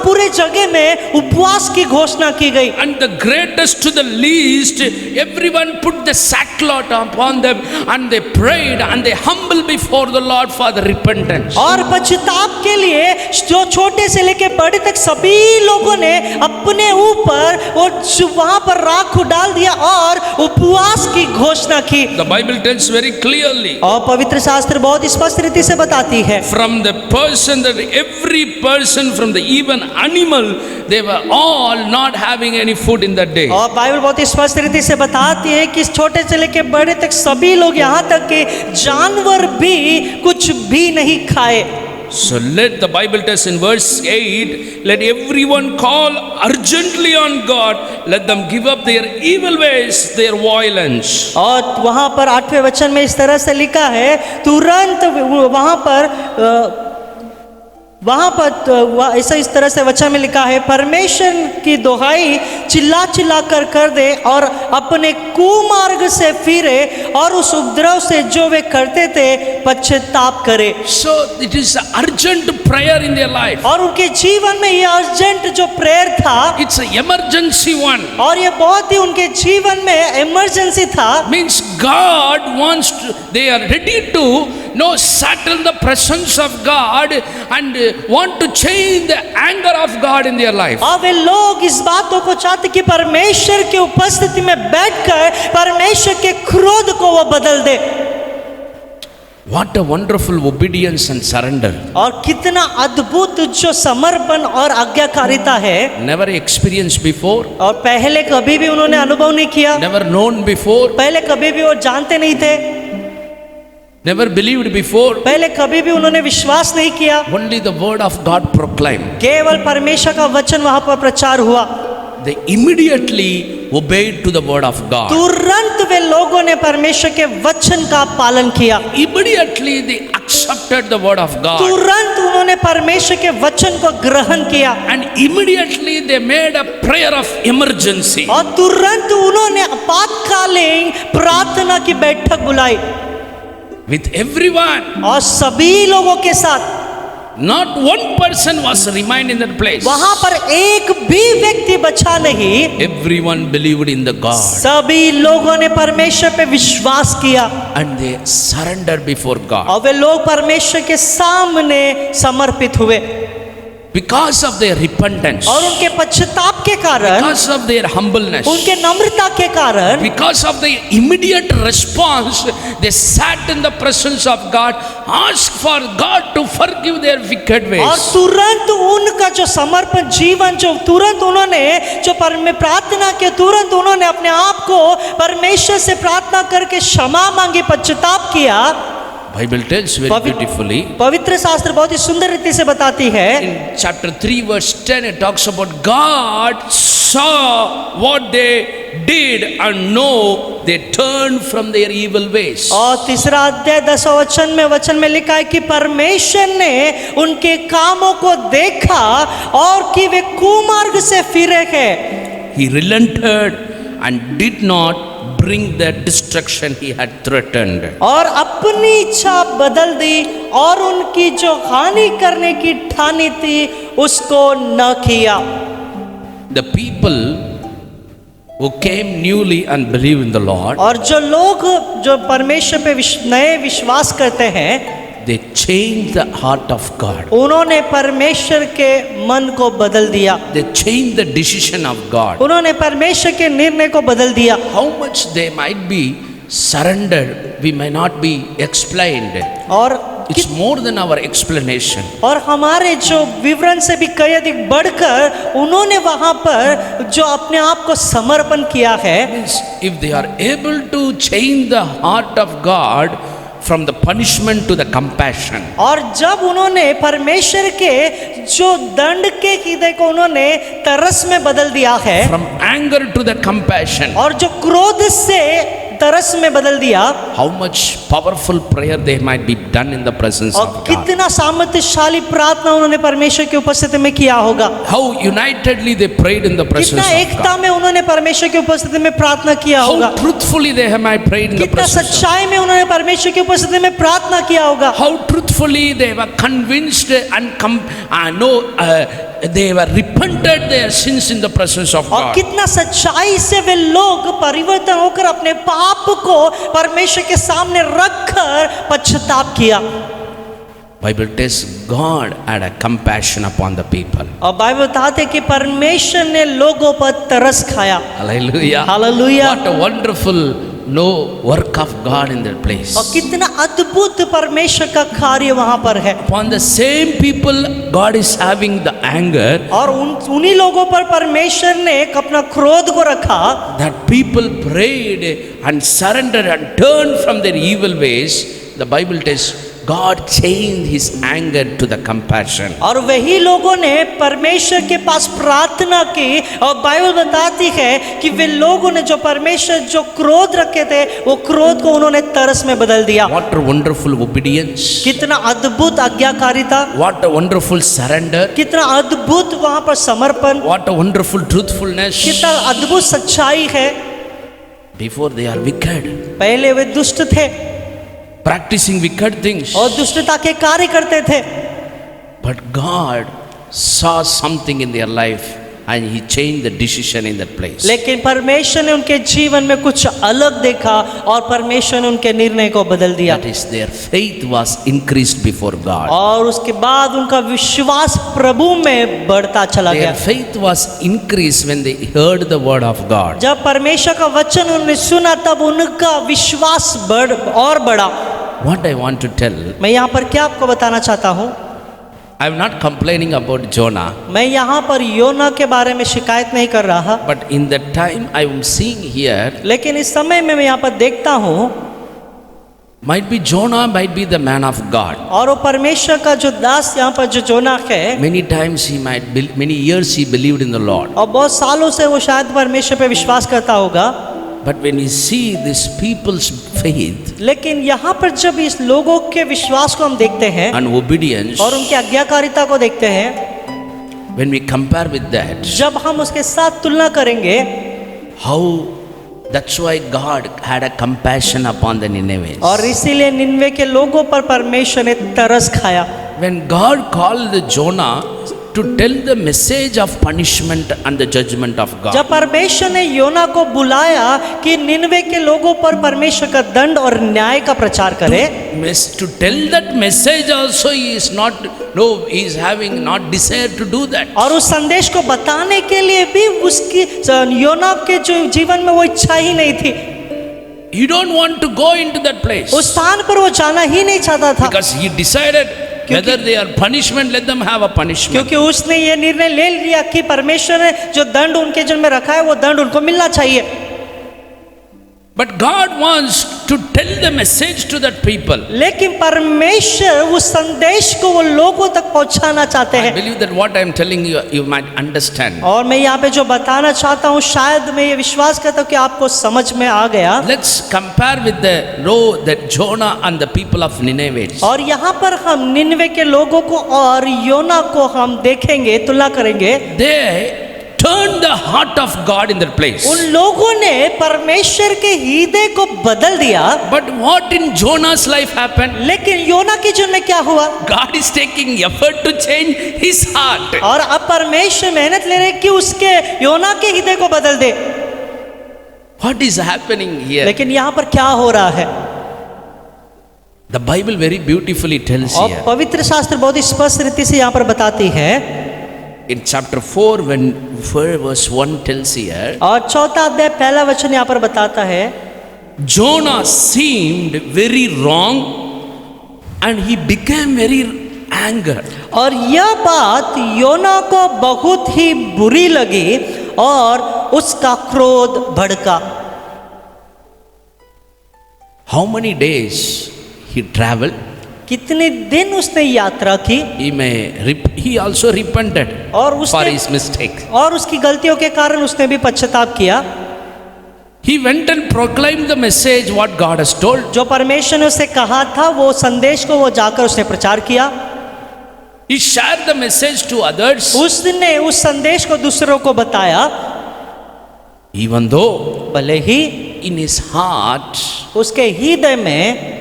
पूरे जगह में उपवास की घोषणा की गई। And the greatest to the least, everyone put the sackcloth upon them and they prayed and they humbled before the Lord for the repentance. और पश्चाताप के लिए जो छोटे से लेके बड़े बड़े तक सभी लोगों ने अपने ऊपर वो वहां पर राख डाल दिया और उपवास की घोषणा की। The Bible tells very clearly और पवित्र शास्त्र बहुत स्पष्ट रीति से बताती है from the person that every person from the even animal, they were all not having any food in that day. और बाइबल बहुत स्पष्ट रीति से बताती है कि छोटे से लेके बड़े तक सभी लोग, यहाँ तक कि जानवर भी कुछ भी नहीं खाए। So let the Bible tells in verse 8, let everyone call urgently on God, let them give up their evil ways, their violence. और वहां पर 8वें वचन में इस तरह से लिखा है, तुरंत वहां पर ऐसा इस तरह से वचन में लिखा है, परमेश्वर की दुहाई चिल्ला चिल्ला कर दे और अपने कुमार्ग से फिरे और उस उपद्रव से जो वे करते थे पश्चाताप करे। So it is an urgent prayer in their life. और उनके जीवन में ये अर्जेंट जो प्रेयर था, It's an emergency one. और ये बहुत ही उनके जीवन में इमरजेंसी था। Means God wants to, they are ready to settle the presence of God and want to change the anger of God in their life. और वे लोग इस बातों को चाहते कि परमेश्वर की उपस्थिति में बैठकर परमेश्वर के क्रोध को वो बदल दे। What a wonderful obedience and surrender. और कितना अद्भुत जो समर्पण और आज्ञाकारिता है। Never experienced before. और पहले कभी भी उन्होंने अनुभव नहीं किया, Never known before. पहले कभी भी वो जानते नहीं थे, Never believed before. पहले कभी भी उन्होंने विश्वास नहीं किया। Only the word of God proclaimed. केवल परमेश्वर का वचन वहां पर प्रचार हुआ। They immediately obeyed to the word of God. तुरंत वे लोगों ने परमेश्वर के वचन का पालन किया। Immediately they accepted the word of God. तुरंत उन्होंने परमेश्वर के वचन को ग्रहण किया। And immediately they made a prayer of emergency. और तुरंत उन्होंने आपातकालीन प्रार्थना की बैठक बुलाई With everyone. और सभी लोगों के साथ। Not one person was remained in that place. वहां पर एक भी व्यक्ति बचा नहीं। Everyone believed in the God. सभी लोगों ने परमेश्वर पे विश्वास किया And they surrendered before God. और वे लोग परमेश्वर के सामने समर्पित हुए। Because of their repentance. और उनके पश्चाताप के कारण, Because of their humbleness. उनके नम्रता के कारण, Because of the immediate response, they sat in the presence of God, asked for God to forgive their wicked और ways. तुरंत उनका जो समर्पण जीवन, जो तुरंत उन्होंने जो प्रार्थना के, तुरंत उन्होंने अपने आप को परमेश्वर से प्रार्थना करके क्षमा मांगी, पश्चाताप किया। Bible tells very beautifully. पवित्र शास्त्र बहुत ही सुंदर रीति से बताती है। In chapter 3 verse 10 it talks about God saw what they did and know they turned from their evil ways. और तीसरा अध्याय 10वां वचन में लिखा है कि परमेश्वर ने उनके कामों को देखा और कि वे कुमार्ग से फिरे हैं। He relented and did not bring the destruction he had threatened. और अपनी इच्छा बदल दी और उनकी जो हानि करने की ठानी थी उसको न किया। The people who came newly and believed in the Lord, और जो लोग जो परमेश्वर पे नए विश्वास करते हैं, they changed the heart of God. उन्होंने परमेश्वर के मन को बदल दिया। They changed the decision of God. उन्होंने परमेश्वर के निर्णय को बदल दिया। How much they might be surrendered, we may not be explained. और It's more than our explanation. और हमारे जो विवरण से भी कई अधिक बढ़कर उन्होंने वहां पर जो अपने आप को समर्पण किया है। If they are able to change the heart of God from the punishment to the compassion, और जब उन्होंने परमेश्वर के जो दंड के हृदय को उन्होंने तरस में बदल दिया है, from anger to the compassion, और जो क्रोध से तरस में बदल दिया, how much powerful prayer they might be done in the presence और of God. कितना सामर्थ्यशाली प्रार्थना उन्होंने परमेश्वर की उपस्थिति में किया होगा। How unitedly they prayed in the presence कितना of एकता God. में उन्होंने परमेश्वर की उपस्थिति में प्रार्थना किया होगा। How truthfully they might prayed in the कितना presence of God. सच्चाई में उन्होंने परमेश्वर की उपस्थिति में प्रार्थना किया होगा। How truthfully they were convinced and they were repented their sins in the presence of और God. कितना सच्चाई से वे लोग परिवर्तन होकर अपने पाप को परमेश्वर के सामने रखकर पश्चाताप किया। Bible tells God had a compassion upon the people. और बाइबल बताते कि परमेश्वर ने लोगों पर तरस खाया। Hallelujah. Hallelujah. What a wonderful work of God in that place. और कितना अद्भुत परमेश्वर का कार्य वहां पर है। Upon the same people God is having the anger, और उन्हीं लोगों पर परमेश्वर ने अपना क्रोध को रखा। that people prayed and surrendered and turned from their evil ways. The Bible tells God changed his anger to the compassion. और वही लोगों ने परमेश्वर के पास प्रार्थना की और बाइबल बताती है कि वे लोगों ने जो परमेश्वर जो क्रोध रखे थे वो क्रोध को उन्होंने तरस में बदल दिया। What a wonderful obedience. कितना अद्भुत आज्ञाकारिता, What a wonderful surrender. कितना अद्भुत वहां पर समर्पण, What a wonderful truthfulness. कितना अद्भुत सच्चाई है। Before they are wicked, पहले वे दुष्ट थे practicing wicked things. और दुष्टता के कार्य करते थे, But God saw something in their life and he changed the decision in that place. लेकिन परमेश्वर ने उनके जीवन में कुछ अलग देखा और परमेश्वर ने उनके निर्णय को बदल दिया। That is, their faith was increased before God. और उसके बाद उनका विश्वास प्रभु में बढ़ता चला Their गया। faith was increased when they heard the word of God. जब परमेश्वर का वचन उन्होंने सुना तब उनका विश्वास बढ़ा। What I want to tell, मैं यहाँ पर क्या आपको बताना चाहता हूँ, I am not complaining about Jonah, मैं यहाँ पर योना के बारे में शिकायत नहीं कर रहा, but in that time I am seeing here, लेकिन इस समय में मैं यहाँ पर देखता हूँ might be Jonah, might be the man of God. और वो परमेश्वर का जो दास यहाँ पर जो जोना है, Many times he might, many years he believed in the Lord. और बहुत सालों से वो शायद परमेश्वर पे विश्वास करता होगा, But when you see this people's faith लेकिन यहाँ पर जब इस लोगों के विश्वास को हम देखते हैं and obedience, और उनकी आज्ञाकारिता को देखते हैं, when we compare with that, जब हम उसके साथ तुलना करेंगे, how that's why God had a compassion upon the Ninevites. और इसीलिए निन्वे के लोगों पर परमेश्वर ने तरस खाया। When God called the Jonah to tell the message of punishment and the judgment of God, जब परमेश्वर ने योना को बुलाया कि निन्वे के लोगों पर परमेश्वर का दंड और न्याय का प्रचार करे, to tell that message also he is not, no, he is having not desire to do that. और उस संदेश को बताने के लिए भी उसकी योना के जो जीवन में वो इच्छा ही नहीं थी। He don't want to go into that place उस स्थान पर वो जाना ही नहीं चाहता था, because he decided whether they are punishment, let them have a punishment. क्योंकि उसने ये निर्णय ले लिया कि परमेश्वर ने जो दंड उनके जीवन में रखा है वो दंड उनको मिलना चाहिए। But God wants to tell the message to that people. लेकिन परमेश्वर उस संदेश को वो लोगों तक पहुंचाना चाहते I हैं। believe that what I am telling you, you might understand. और मैं यहाँ पे जो बताना चाहता हूँ शायद मैं ये विश्वास करता हूँ कि आपको समझ में आ गया। Let's compare with that Jonah and the people of Nineveh. और यहाँ पर हम निन्वे के लोगों को और योना को हम देखेंगे, तुलना करेंगे। They turned the heart of God in that place. उन लोगों ने परमेश्वर के हृदय को बदल दिया, But what in Jonah's life happened? लेकिन योना के जीवन में क्या हुआ? God is taking effort to change his heart. और अब परमेश्वर मेहनत ले रहे कि उसके योना के हृदय को बदल दे। What is happening here? लेकिन यहाँ पर क्या हो रहा है? The Bible very beautifully tells और here. पवित्र शास्त्र बहुत ही स्पष्ट रीति से यहाँ पर बताती है। In chapter 4, when verse 1 tells here, और चौथा अध्याय पहला वचन यहाँ पर बताता है, Jonah seemed very wrong and he became very angry. और यह बात योना को बहुत ही बुरी लगी और उसका क्रोध भड़का। How many days he traveled? कितने दिन उसने यात्रा की? He also repented और for उसने his mistake. और उसकी गलतियों के कारण उसने भी पश्चाताप किया। He went and proclaimed the message what God has told. जो परमेश्वर ने उसे कहा था वो संदेश को वो जाकर उसने प्रचार किया। He shared the message to others. उसने उस संदेश को दूसरों को बताया, Even though भले ही in his heart उसके हृदय में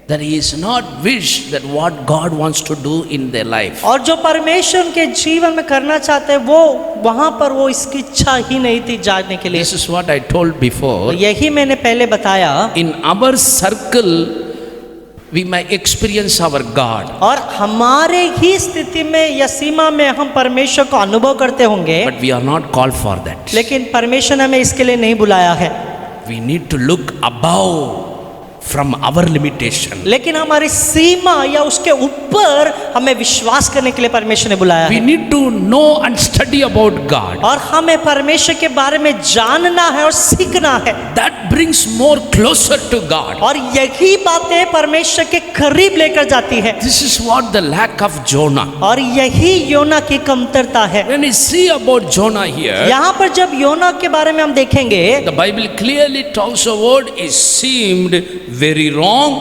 that he is not wish that what God wants to do in their life. और जो परमेश्वर उनके जीवन में करना चाहते हैं वो वहां पर वो इसकी इच्छा ही नहीं थी जानने के लिए। This is what I told before. यही मैंने पहले बताया। In our circle we may experience our God, और हमारे ही स्थिति में या सीमा में हम परमेश्वर को अनुभव करते होंगे, but we are not called for that. लेकिन परमेश्वर ने हमें इसके लिए नहीं बुलाया है। We need to look above from our limitation. लेकिन हमारी सीमा या उसके ऊपर हमें विश्वास करने के लिए परमेश्वर ने बुलाया We है। need to know and study about God. और हमें परमेश्वर के बारे में जानना है और सीखना है, That brings more closer to God. और यही बातें परमेश्वर के करीब लेकर जाती है। This is what the lack of Jonah. और यही योना की कमतरता है। When we see about Jonah here, यहाँ पर जब योना के बारे में हम देखेंगे, the Bible clearly tells the word he seemed very wrong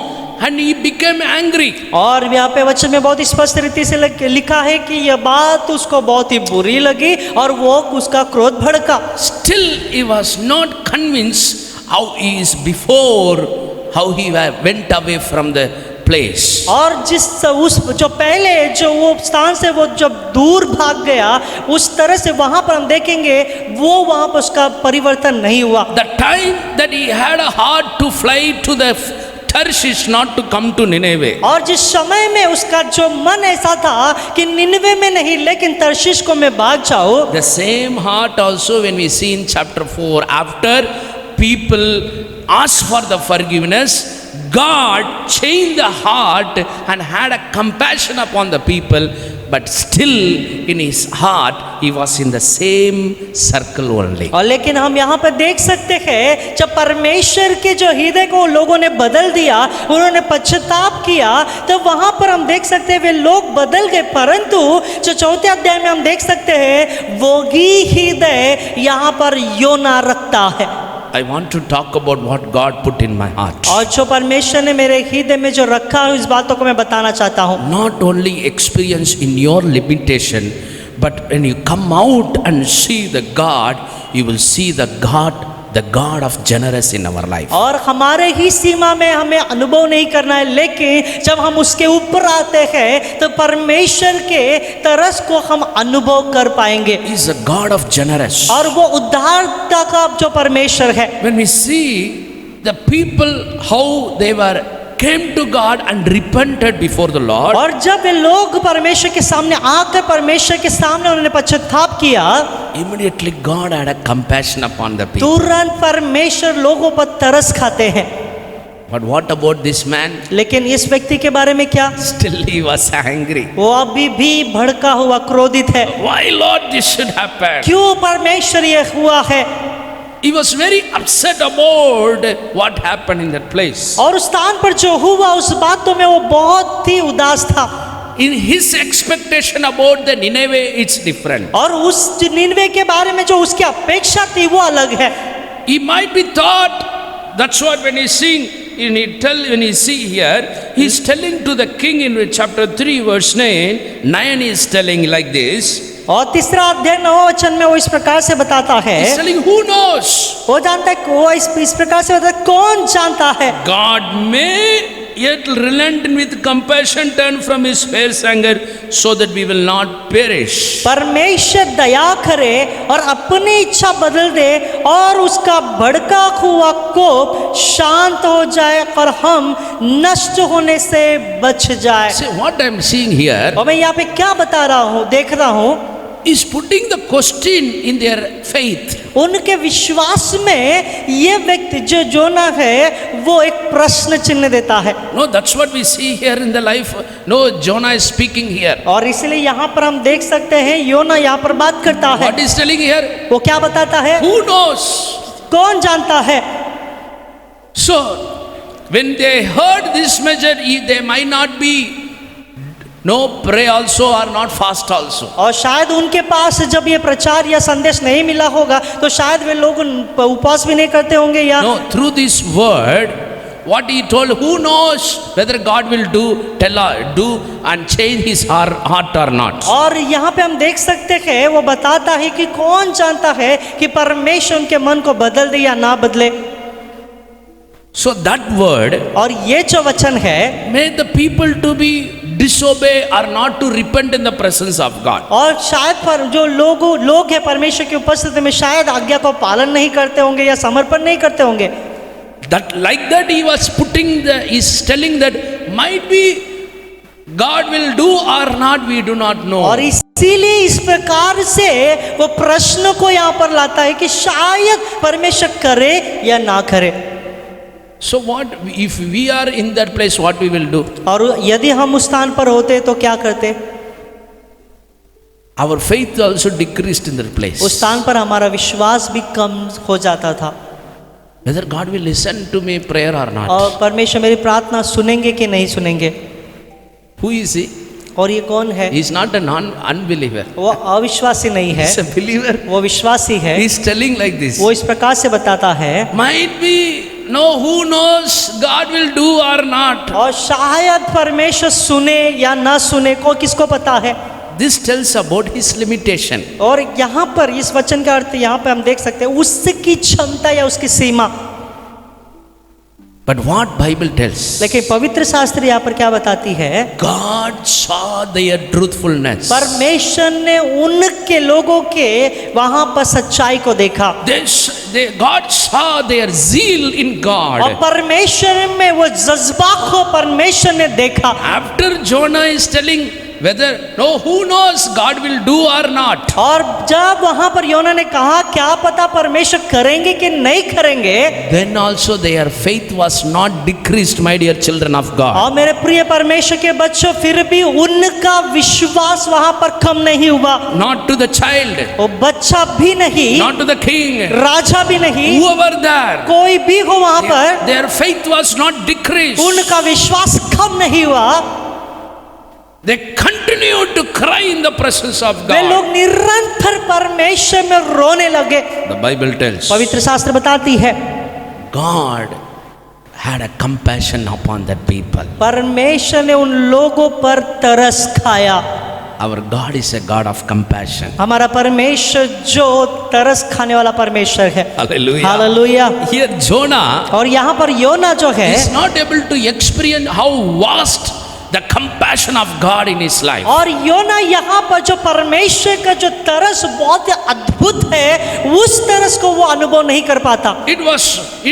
and he became angry. और यहाँ पे वचन में बहुत स्पष्ट रीति से लिखा है कि यह बात उसको बहुत ही बुरी लगी और वो उसका क्रोध भड़का। Still he was not convinced how he is before, how he went away from the place. और उस जो पहले जो वो स्थान से वो जब दूर भाग गया, उस तरह से वहां पर हम देखेंगे वो वहां पर उसका परिवर्तन नहीं हुआ। The time that he had a heart to fly to the Tarshish, not to come to Nineveh. और जिस समय में उसका जो मन ऐसा था कि निनवे में नहीं लेकिन तर्शीश को मैं भाग जाऊं, The same heart also when we see in chapter 4, after people asked for the forgiveness, God changed the heart and had a compassion upon the people, but still in his heart he was in the same circle only. और लेकिन हम यहाँ पर देख सकते हैं जब परमेश्वर के जो हृदय को लोगों ने बदल दिया, उन्होंने पश्चाताप किया, तो वहाँ पर हम देख सकते हैं वे लोग बदल गए, परंतु जो चौथे अध्याय में हम देख सकते हैं वो ही हृदय यहाँ पर योना रखता है। I want to talk about what God put in my heart. और जो परमेश्वर ने मेरे हृदय में जो रखा है उस बातों को मैं बताना चाहता हूँ। Not only experience in your limitation, but when you come out and see the God, you will see the God of generous in our life. और हमारे ही सीमा में हमें अनुभव नहीं करना है, लेकिन जब हम उसके ऊपर आते हैं तो परमेश्वर के तरस को हम अनुभव कर पाएंगे। He is a God of generous. और वो उद्धारता का जो परमेश्वर है। When we see the people how they were came to God and repented before the Lord, और जब वे लोग परमेश्वर के सामने आकर परमेश्वर के सामने उन्होंने पश्चाताप किया, immediately God had a compassion upon the people. तुरंत परमेश्वर लोगों पर तरस खाते हैं। But what about this man? लेकिन इस व्यक्ति के बारे में क्या? Still he was angry. वो अभी भी भड़का हुआ क्रोधित है। Why Lord this should happen? क्यों परमेश्वर ये हुआ है? He was very upset about what happened in that place. और उस स्थान पर जो हुआ उस बातों में वो बहुत ही उदास था। In his expectation about the Nineveh, it's different. और उस निनवे के बारे में जो उसकी अपेक्षा थी वो अलग है। He might be thought, that's what when he sing, when he see here, he's telling to the king in chapter 3 verse 9 he is telling like this. और तीसरा अध्याय 9 वचन में वो इस प्रकार से बताता है, He's telling, who knows? वो जानता है, वो इस प्रकार से बताता है, कौन जानता है? God may yet relent with compassion turn from his fierce anger so that we will not perish. परमेश्वर दया करे और अपनी इच्छा बदल दे और उसका भड़का हुआ कोप शांत हो जाए और हम नष्ट होने से बच जाए। See what I'm seeing here और मैं यहाँ पे क्या बता रहा हूँ, देख रहा हूँ, is putting the question in their faith. उनके विश्वास में ये व्यक्ति जो जोना है वो एक प्रश्न चिन्ह देता है। No, that's what we see here in the life. No, Jonah is speaking here. और इसलिए यहाँ पर हम देख सकते हैं योना यहाँ पर बात करता है। What is telling here? वो क्या बताता है? Who knows? कौन जानता है? So, when they heard this message, they might not be no pray also or not fast also. और शायद उनके पास जब ये प्रचार या संदेश नहीं मिला होगा तो शायद वे लोग उपवास भी नहीं करते होंगे या No, through this word, what he told, who knows whether God will do and change his heart or not. और यहाँ पे हम देख सकते हैं वो बताता है कि कौन जानता है कि परमेश्वर उनके मन को बदल दे या ना बदले। So that word और ये जो वचन है made the people to be disobey or not to repent in the presence of God. और शायद पर जो लोग हैं परमेश्वर की उपस्थिति में शायद आज्ञा को पालन नहीं करते होंगे या समर्पण नहीं करते होंगे। That like that he was he's telling that might be God will do or not, we do not know. और इसीलिए इस प्रकार से वो प्रश्न को यहाँ पर लाता है कि शायद परमेश्वर करे या ना करे। So what if we are in that place, what we will do? और यदि हम उस स्थान पर होते तो क्या करते? Our faith also decreased in that place. उस स्थान पर हमारा विश्वास भी कम हो जाता था। Whether God will listen to me prayer or not. और परमेश्वर मेरी प्रार्थना सुनेंगे कि नहीं सुनेंगे? Who is he? और ये कौन है? He is not a unbeliever. वो अविश्वासी नहीं है, He is a believer. वो विश्वासी है। He is telling like this. वो इस प्रकार से बताता है, Might be, no, who knows, God will do or not. और शायद परमेश्वर सुने या ना सुने को किसको पता है। This tells about his limitation. और यहाँ पर इस वचन का अर्थ यहाँ पे हम देख सकते हैं उसकी क्षमता या उसकी सीमा। But what Bible tells? लेकिन पवित्र शास्त्र यहाँ पर क्या बताती है? God saw their truthfulness. परमेश्वर ने उनके लोगों के वहां पर सच्चाई को देखा। God saw their zeal in God. और परमेश्वर में वो जज्बा को परमेश्वर ने देखा। After Jonah is telling whether, no, who knows, God will do or not. और जब वहां पर योना ने कहा क्या पता परमेश्वर करेंगे कि नहीं करेंगे, Then also their faith was not decreased, my dear children of God. और मेरे प्रिय परमेश्वर के बच्चों, फिर भी उनका विश्वास वहां पर कम नहीं हुआ। Not to the child, वो बच्चा भी नहीं, not to the king, राजा भी नहीं, whoever there, कोई भी हो वहां पर, their faith was not decreased. उनका विश्वास कम नहीं हुआ। They continued to cry in the presence of way God. लोग निरंतर परमेश्वर में रोने लगे। The Bible tells पवित्र शास्त्र बताती है God had a compassion upon that people. परमेश्वर ने उन लोगों पर तरस खाया। Our God is a God of compassion. हमारा परमेश्वर जो तरस खाने वाला परमेश्वर है। Hallelujah. हालेलुया। Here Jonah और यहाँ पर योना जो है is not able to experience how vast the compassion of God in his life. और योना यहाँ पर जो परमेश्वर का जो तरस बहुत अद्भुत है, उस तरस को वो अनुभव नहीं कर पाता। It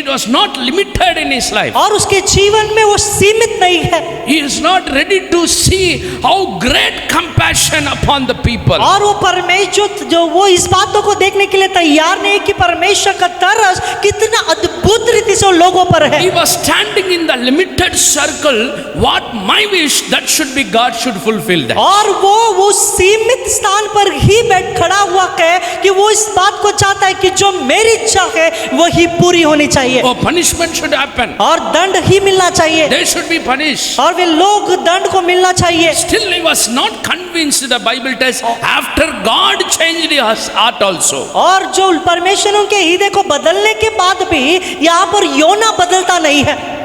was not limited in his life. और उसके जीवन में वो सीमित नहीं है। He is not ready to see how great compassion upon the people. और वो परमेश्वर जो वो इस बातों को देखने के लिए तैयार नहीं कि परमेश्वर का तरस कितना अद्भुत रीति से लोगों पर है। He was standing in the limited circle. What my wish that should be, God should fulfill that. और वो सीमित स्थान पर ही बैठ खड़ा हुआ है कि वो इस बात को चाहता है कि जो मेरी इच्छा है वो ही पूरी होनी चाहिए। Oh, punishment should happen. और दंड ही मिलना चाहिए। They should be punished. और वे लोग दंड को मिलना चाहिए। Still he was not convinced. The Bible tells after God changed his heart also. और जो परमेश्वर उनके हृदय को बदलने के बाद भी यहाँ पर योना बदलता नहीं है।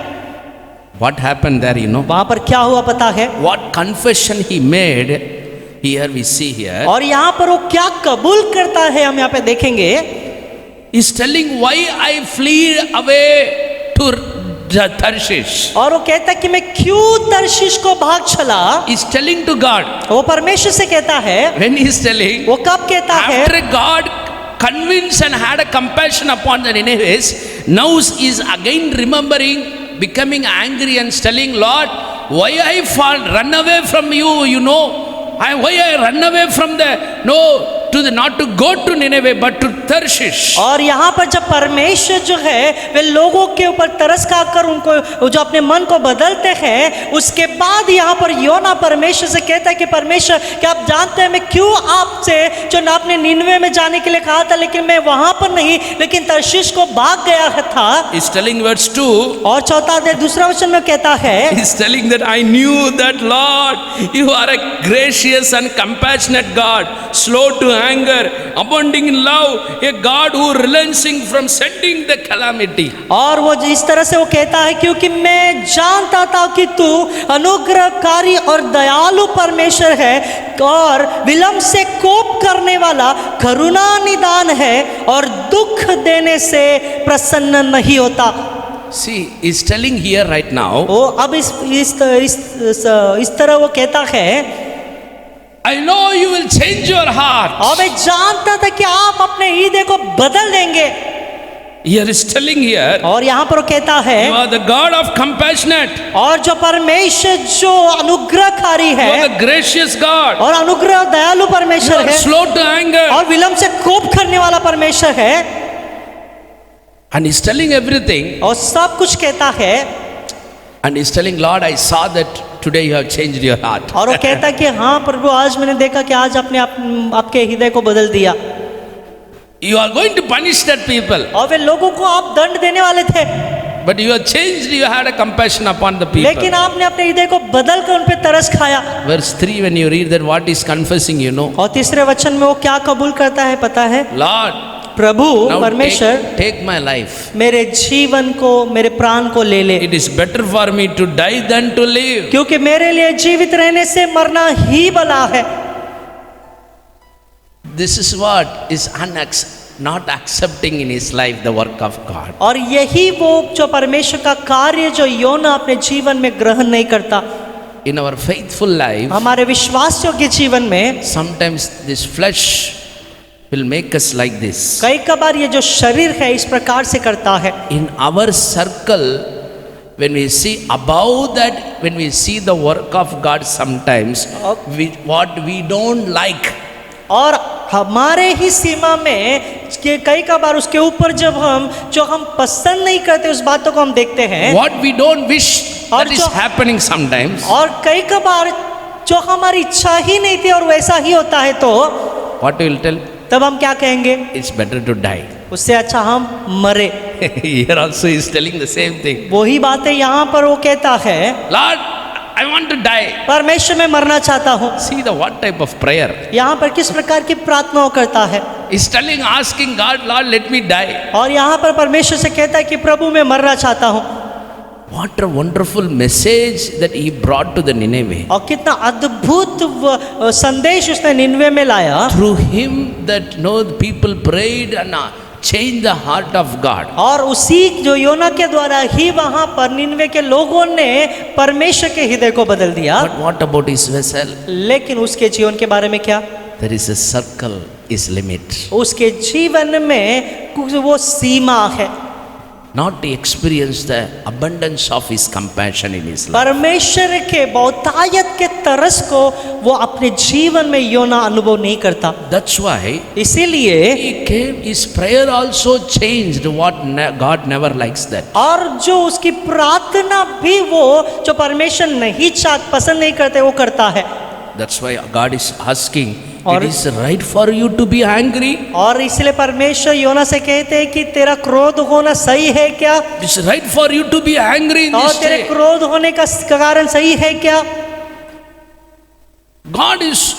What happened there, you know? वहां पर क्या हुआ पता है? What confession he made, here we see here. और यहाँ पर वो क्या कबूल करता है हम यहाँ पे देखेंगे। He's telling why I flee away to Tarshish. और वो कहता है कि मैं क्यों तर्शीश को भाग चला। He's telling to God. वो परमेश्वर से कहता है। When he's telling, वो कब कहता है? after God convinced and had a compassion upon the Ninevites, now is again remembering, becoming angry and telling, Lord, why I run away from you, you know, why I run away from not to go to Nineveh but to Tarshish. और यहाँ पर जब परमेश्वर जो है वे लोगों के ऊपर तरस खाकर उनको जो अपने मन को बदलते हैं, उसके बाद यहाँ पर योना परमेश्वर से कहता है कि परमेश्वर क्या आप जानते हैं मैं क्यों आपसे जो ना आपने निनवे में जाने के लिए कहा था, लेकिन मैं वहां पर नहीं लेकिन तर्शीश को भाग गया था। He's telling verse 2. और दूसरा वचन में कहता है, He's telling that I knew that Lord, you are a gracious and compassionate God, slow to anger, abounding in love, a God who relenting from sending the calamity. और वो इस तरह से वो कहता है क्योंकि मैं जानता था कि तू अनुग्रहकारी और दयालु परमेश्वर है और विलंब से कोप करने वाला करुणा निदान है और दुख देने से प्रसन्न नहीं होता। See, he's telling here right now. वो अब इस तरह वो कहता है, I know you will change your heart. और मैं जानता था कि आप अपने हृदय को बदल देंगे। Here is telling here, और यहाँ पर वो कहता you है, are the God of compassionate. और जो परमेश्वर जो अनुग्रहकारी You है are the gracious God. और अनुग्रह दयालु You परमेश्वर are है slow to anger. और विलंब से कोप करने वाला परमेश्वर है, And he's telling everything. और सब कुछ कहता है, And he's telling, Lord, I saw that today you have changed your heart. और वो कहता है कि हाँ प्रभु, आज मैंने देखा कि आज आपने आपके हृदय को बदल दिया, You are going to punish that people. और वे लोगों को आप दंड देने वाले थे, But you have changed, you had a compassion upon the people. लेकिन आपने अपने हृदय को बदल कर उन पे तरस खाया। Verse 3, when you read that, what is confessing, you know. और तीसरे वचन में वो क्या कबूल करता है पता है? Lord, प्रभु now परमेश्वर, take my life. मेरे जीवन को, मेरे प्राण को ले ले, It is better for me to die than to live. क्योंकि मेरे लिए जीवित रहने से मरना ही भला है। This is what is not accepting in his life the work of God. और यही वो जो परमेश्वर का कार्य जो योना अपने जीवन में ग्रहण नहीं करता। In our faithful life, हमारे विश्वास योग्य जीवन में sometimes this flesh will make us like this. कई कबार ये जो शरीर है इस प्रकार से करता है। In our circle, when we see above that, when we see the work of God, sometimes what we don't like, और हमारे ही सीमा में कि कई कबार उसके ऊपर जब हम जो हम पसंद नहीं करते उस बातों को हम देखते हैं, what we don't wish, और that is जो- happening sometimes. और कई कबार जो हमारी इच्छा ही नहीं थी और वैसा ही होता है, तो What we will tell? तब हम क्या कहेंगे? It's better to die. उससे अच्छा हम मरे। Here also he is telling the same thing. वही बात है यहाँ पर वो कहता है, Lord, I want to die. परमेश्वर मैं मरना चाहता हूँ। See the what type of prayer. यहाँ पर किस प्रकार की प्रार्थना वो करता है, He's telling, asking God, Lord, let me die. और यहाँ पर परमेश्वर से कहता है कि प्रभु मैं मरना चाहता हूँ। What a wonderful message that he brought to the Nineveh. और कितना अद्भुत संदेश उसने निन्वे में लाया। Through him that the people prayed and changed the heart of God. और उसी जो योना के द्वारा ही वहां पर निन्वे के लोगों ने परमेश्वर के हृदय को बदल दिया। But what about his vessel? लेकिन उसके जीवन के बारे में क्या? There is a circle, is limit. उसके जीवन में कुछ वो सीमा है। Not to experience the abundance of his compassion in his life. परमेश्वर के बहुतायत के तरस को वो अपने जीवन में योना अनुभव नहीं करता। That's why इसीलिए he came, his prayer also changed. What God never likes that. और जो उसकी प्रार्थना भी वो जो परमेश्वर नहीं पसंद नहीं करते वो करता है। That's why God is asking, और- it is right for you to be angry. और इसलिए परमेश्वर योना से कहते हैं कि तेरा क्रोध होना सही है क्या? It is right for you to be angry in और this तेरे day. क्रोध होने का कारण सही है क्या? God is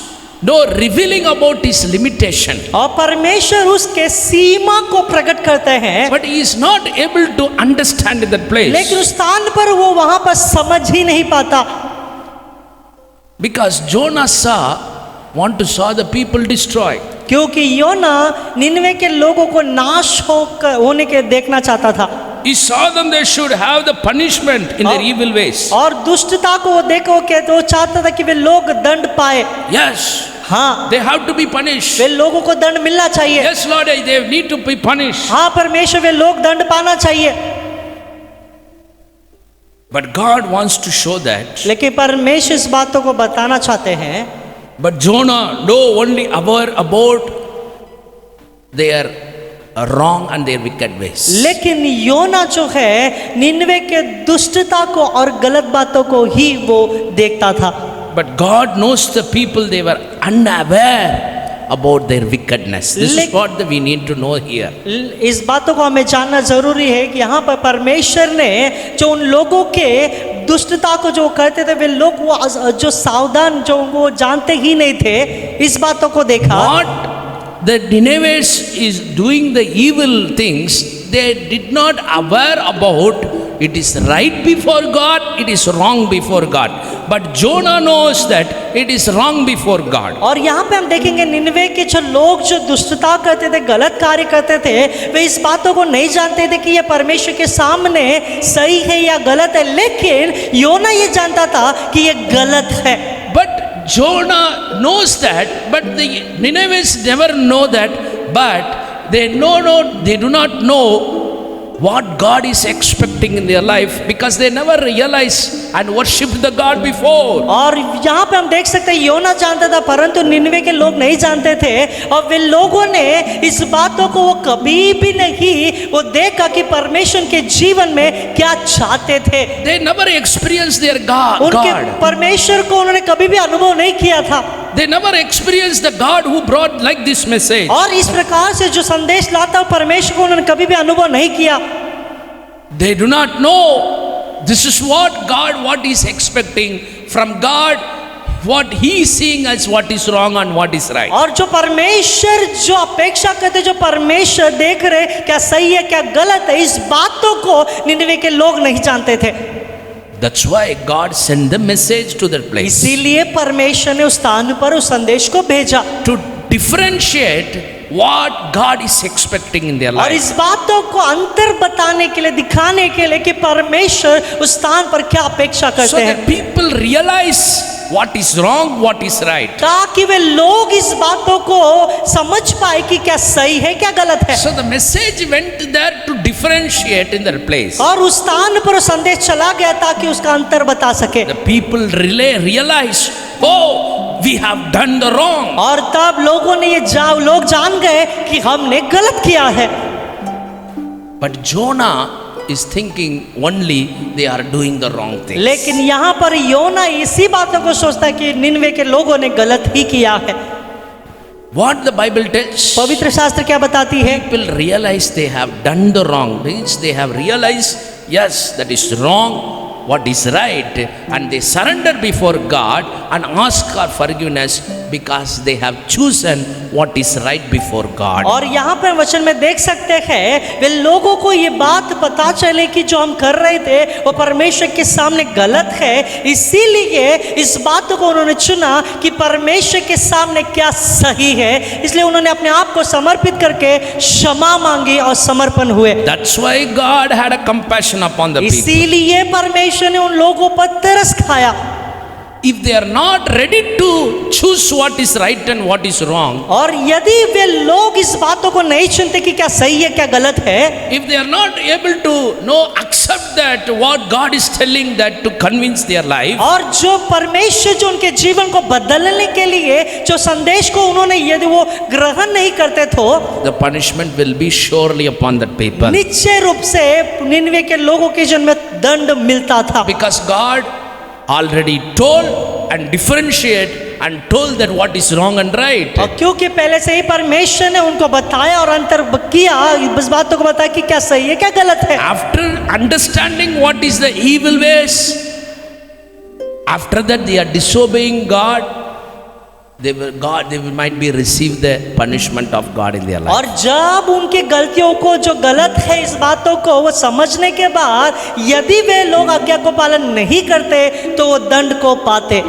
revealing about his limitation, और परमेश्वर उसके सीमा को प्रकट करते हैं, but he is not able to understand in that place. लेकिन उस स्थान पर वो वहां पर समझ ही नहीं पाता। Because Jonah want to saw the people destroyed. क्योंकि योना निन्वे के लोगों को नाश होने के देखना चाहता था। He saw them, they should have the punishment in their evil ways. और दुष्टता को वो देखो कहते वो चाहता था कि वे लोग दंड पाए। Yes, हाँ, they have to be punished. वे लोगों को दंड मिलना चाहिए। Yes, Lord, they need to be punished. हाँ परमेश्वर, वे लोग दंड पाना चाहिए। But God wants to show that. लेकिन परमेश्वर इस बातों को बताना चाहते हैं। But Jonah know only about their wrong and their wicked ways. लेकिन योना जो है निन्वे के दुष्टता को और गलत बातों को ही वो देखता था। But God knows the people, they were unaware about their wickedness. This is what we need to know here. इस बातों को हमें जानना जरूरी है कि यहाँ पर परमेश्वर ने जो उन लोगों के दुष्टता को जो करते थे वे लोग वो जो सावधान जो वो जानते ही नहीं थे, इस बातों को देखा। What the Ninevites is doing the evil things, they did not aware about. It is right before God, it is wrong before God. But Jonah knows that it is wrong before God. और यहाँ पे हम देखेंगे निन्वे के जो लोग जो दुष्टता करते थे, गलत कार्य करते थे, वे इस बातों को नहीं जानते थे कि ये परमेश्वर के सामने सही है या गलत है, लेकिन योना ये जानता था कि ये गलत है। But Jonah knows that, but the Ninevites never know that, but they do not know what God is expecting in their life because they never realized and worshipped the God before. और यहाँ पे हम देख सकते हैं योना जानता था परंतु निनवे के लोग नहीं जानते थे और वे लोगों ने इस बातों को वो कभी भी नहीं वो देखा कि परमेश्वर के जीवन में क्या चाहते थे। They never experienced their God. उनके परमेश्वर को उन्होंने कभी भी अनुभव नहीं किया था। They never experienced the God who brought like this message. और इस प्रकार से जो संदेश लाता परमेश्वर को उन्होंने कभी भी अनुभव नहीं किया। They do not know this is what is expecting from God, what he is seeing as what is wrong and what is right. और जो परमेश्वर जो अपेक्षा करते जो परमेश्वर देख रहे क्या सही है क्या गलत है इस बातों को निनवे के लोग नहीं जानते थे। That's why God sent the message to that place. इसीलिए परमेश्वर ने उस स्थान पर उस संदेश को भेजा To differentiate what God is expecting in their और life. इस बातों को अंतर बताने के लिए दिखाने के लिए कि परमेश्वर उस स्थान पर क्या अपेक्षा So करते हैं that people realize what is wrong, what is right. ताकि वे लोग इस बातों को समझ पाए कि क्या सही है क्या गलत है। So the message went there to differentiate in their place. और उस स्थान पर संदेश चला गया ताकि उसका अंतर बता सके। The people realize, oh, we have done the wrong. और तब लोगों ने लोग जान गए कि हमने गलत किया है। But Jonah is thinking only they are doing the wrong thing. लेकिन यहाँ पर योना इसी बातों को सोचता है कि निनवे के लोगों ने गलत ही किया है। What the Bible tells, पवित्र शास्त्र क्या बताती है? people realize they have done the wrong. Means they have realized, yes, that is wrong, what is right, and they surrender before God and ask for forgiveness because they have chosen what is right before God. और यहाँ पर वचन में देख सकते हैं वे लोगों को ये बात पता चले कि जो हम कर रहे थे वो परमेश्वर के सामने गलत है, इसीलिए इस बात को उन्होंने चुना कि परमेश्वर के सामने क्या सही है, इसलिए उन्होंने अपने आप को समर्पित करके क्षमा मांगी और समर्पण हुए। That's why God had a compassion upon the people. इसीलिए परमेश्वर ने उन लोगों पर तरस खाया। If they are not ready to choose what is right and what is wrong, और यदि वे लोग इस बातों को नहीं चुनते कि क्या सही है क्या गलत है, if they are not able to accept that what God is telling that to convince their life, और जो परमेश्वर जो उनके जीवन को बदलने के लिए जो संदेश को उन्होंने यदि वो ग्रहण नहीं करते तो the punishment will be surely upon that people. निश्चय रूप से निनवे के लोगों के जन्म में दंड मिलता था। Because God already told and differentiate and told that what is wrong and right. और क्योंकि पहले से ही परमेश्वर ने उनको बताया और अंतर किया इस बातों को बताया कि क्या सही है क्या गलत है। After understanding what is the evil ways, after that they are disobeying God, they might be receive the punishment of God in their life. और जब उनकी गलतियों को जो गलत है इस बातों को वो समझने के बाद यदि वे लोग आज्ञा को पालन नहीं करते तो वो दंड को पाते।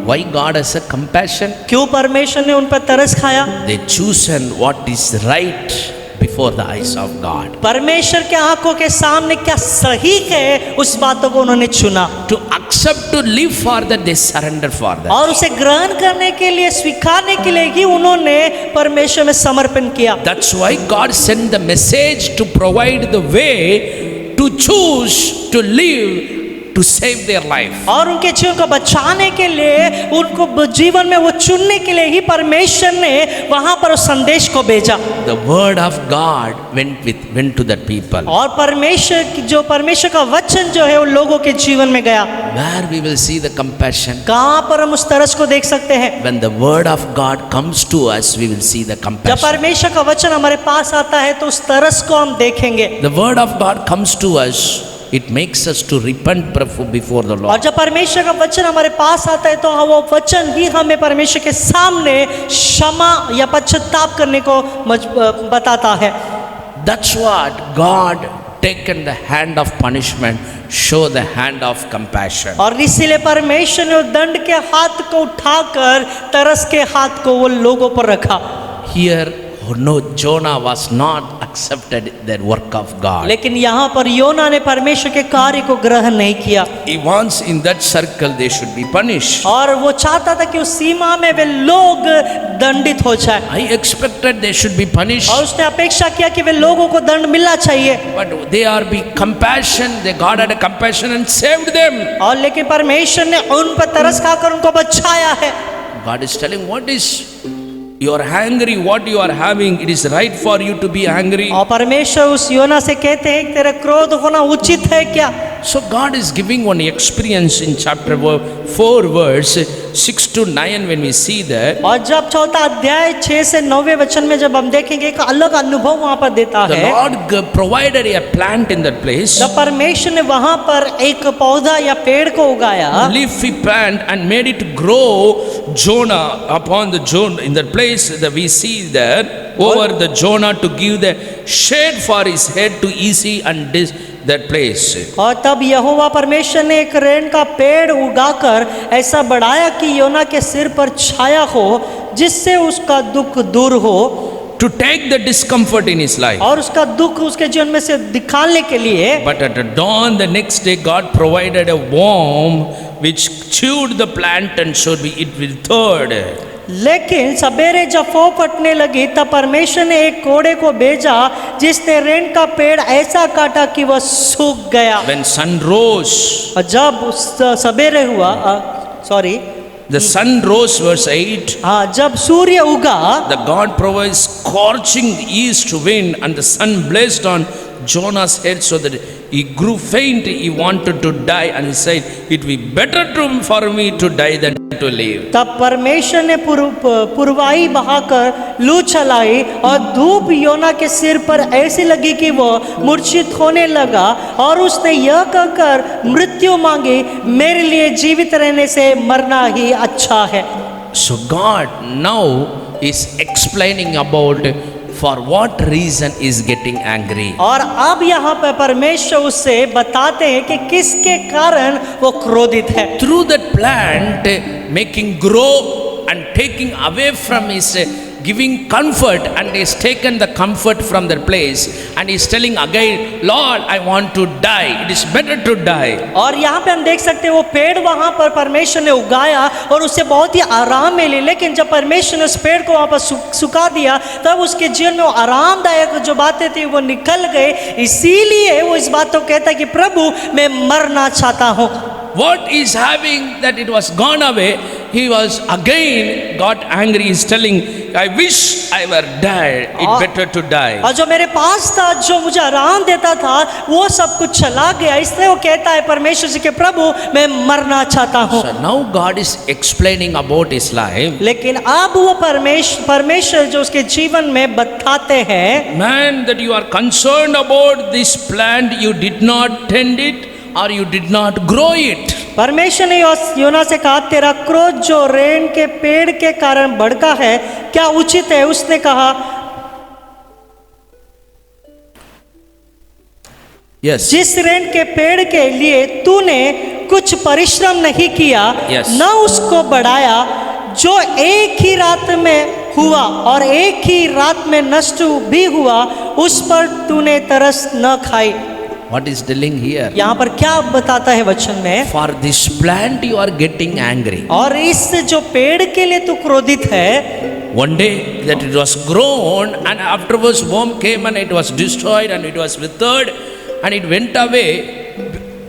Why God has a compassion? क्यों परमेश्वर ने उन पर तरस खाया? They chosen what is right before the eyes of God. परमेश्वर के आंखों के सामने क्या सही है उस बातों को उन्होंने चुना। To accept, to live for that, they surrender for that. और उसे ग्रहण करने के लिए स्वीकारने के लिए ही उन्होंने परमेश्वर में समर्पण किया। That's why God sent the message to provide the way to choose to live to save their life. और उनके जीवन को बचाने के लिए उनको जीवन में वो चुनने के लिए ही परमेश्वर ने वहां पर उस संदेश को भेजा। The word of God went to that people. और परमेश्वर का वचन जो है उन लोगों के जीवन में गया। Where we will see the compassion. कहां पर हम उस तरस को देख सकते हैं? When the word of God comes to us, we will see the जब compassion. परमेश्वर का वचन हमारे पास आता है तो उस तरस को हम देखेंगे। The word of God comes to us, it makes us to repent before the और Lord. जब परमेश्वर का वचन हमारे पास आता है तो वो वचन ही हमें परमेश्वर के सामने क्षमा या पश्चाताप करने को बताता है। That's what God taken the hand of punishment, show the hand of compassion. और इसीलिए परमेश्वर ने दंड के हाथ को उठाकर तरस के हाथ को वो लोगों पर रखा। Here Oh no, Jonah was not accepted the work of God. लेकिन यहाँ पर योना ने परमेश्वर के कार्य को ग्रहण नहीं किया He wants in that circle they should be punished. और वो चाहता था कि उस सीमा में वे लोग दंडित हो जाए I expected they should be punished, और उसने अपेक्षा किया कि वे लोगों को दंड मिलना चाहिए but they are be compassion. They God had a compassion and saved them. और लेकिन परमेश्वर ने उन पर तरस खाकर उनको बचाया है। God is telling what is you are angry, what you are having. It is right for you to be angry. और परमेश्वर उस योना से कहते हैं कि तेरा क्रोध होना उचित है क्या। So God is giving one experience in chapter 4 verse 6 to 9 when we see that. और जब चौथा अध्याय 6 से 9वें वचन में जब हम देखेंगे एक अलग अनुभव वहाँ पर देता The है। Lord provided a plant in that place, जब परमेश्वर ने वहाँ पर एक पौधा या पेड़ को उगाया leafy plant, and made it grow Jonah upon the Jonah in that place that we see there over the Jonah to give the shade for his head to easy and that place. और तब यहोवा परमेश्वर ने एक rain का पेड़ उगाकर ऐसा बढ़ाया कि योना के सिर पर छाया हो जिससे उसका दुख दूर हो To take the discomfort in his life. और उसका दुख उसके जीवन में से निकालने के लिए। But at the dawn the next day God provided a worm which chewed the plant and so it withered. लेकिन सवेरे जब फो फटने लगी तब परमेश्वर ने एक कोड़े को भेजा जिसने रेन का पेड़ ऐसा काटा कि वह सूख गया। When sun rose, और जब सवेरे हुआ the sun rose, verse 8. हाँ, जब सूर्य उगा The God provides scorching east wind and the sun blazed on Jonah's head so that he grew faint. He wanted to die and he said, it will be better for me to die than to live. तब परमेश्वर ने पुरवाई बहाकर लू चलाई और धूप योना के सिर पर ऐसी लगी कि वह मूर्छित होने लगा और उसने यह कहकर मृत्यु मांगी, मेरे लिए जीवित रहने से मरना ही अच्छा है। So God now is explaining about for what reason is getting angry. और अब यहाँ पर परमेश्वर उससे बताते हैं कि किसके कारण वो क्रोधित है। Through that plant making grow and taking away from his giving comfort, and he's taken the comfort from that place and he's telling again, Lord, I want to die. It is better to die. और यहाँ पे हम देख सकते हैं वो पेड़ वहाँ पर परमेश्वर ने उगाया और उससे बहुत ही आराम मिली, लेकिन जब परमेश्वर ने उस पेड़ को वहाँ पर सुखा दिया तब उसके जीवन में वो आरामदायक जो बातें थी वो निकल गए। इसीलिए वो इस बात को कहता है कि प्रभु मैं मरना चाहता हूँ। What is having that it was gone away, he was again got angry. He's telling, I wish I were dead. It's better to die. और जो मेरे पास था, जो मुझे आराम देता था, वो सब कुछ चला गया। इसलिए वो कहता है परमेश्वर जी के प्रभु मैं मरना चाहता हूँ। So now God is explaining about his life. लेकिन अब वो परमेश्वर जो उसके जीवन में बताते हैं, Man, that you are concerned about this plant, you did not tend it or you did not grow it. परमेश्वर ने योना से कहा तेरा क्रोध जो रेन के पेड़ के कारण भड़का है क्या उचित है? उसने कहा Yes. जिस रेन के पेड़ के लिए तूने कुछ परिश्रम नहीं किया, Yes. न उसको बढ़ाया, जो एक ही रात में हुआ और एक ही रात में नष्ट भी हुआ, उस पर तूने तरस न खाई। What is telling here? यहाँ पर क्या बताता है वचन में? For this plant you are getting angry. और इस जो पेड़ के लिए तू क्रोधित है, One day that it was grown and afterwards worm came and it was destroyed and it was withered and it went away.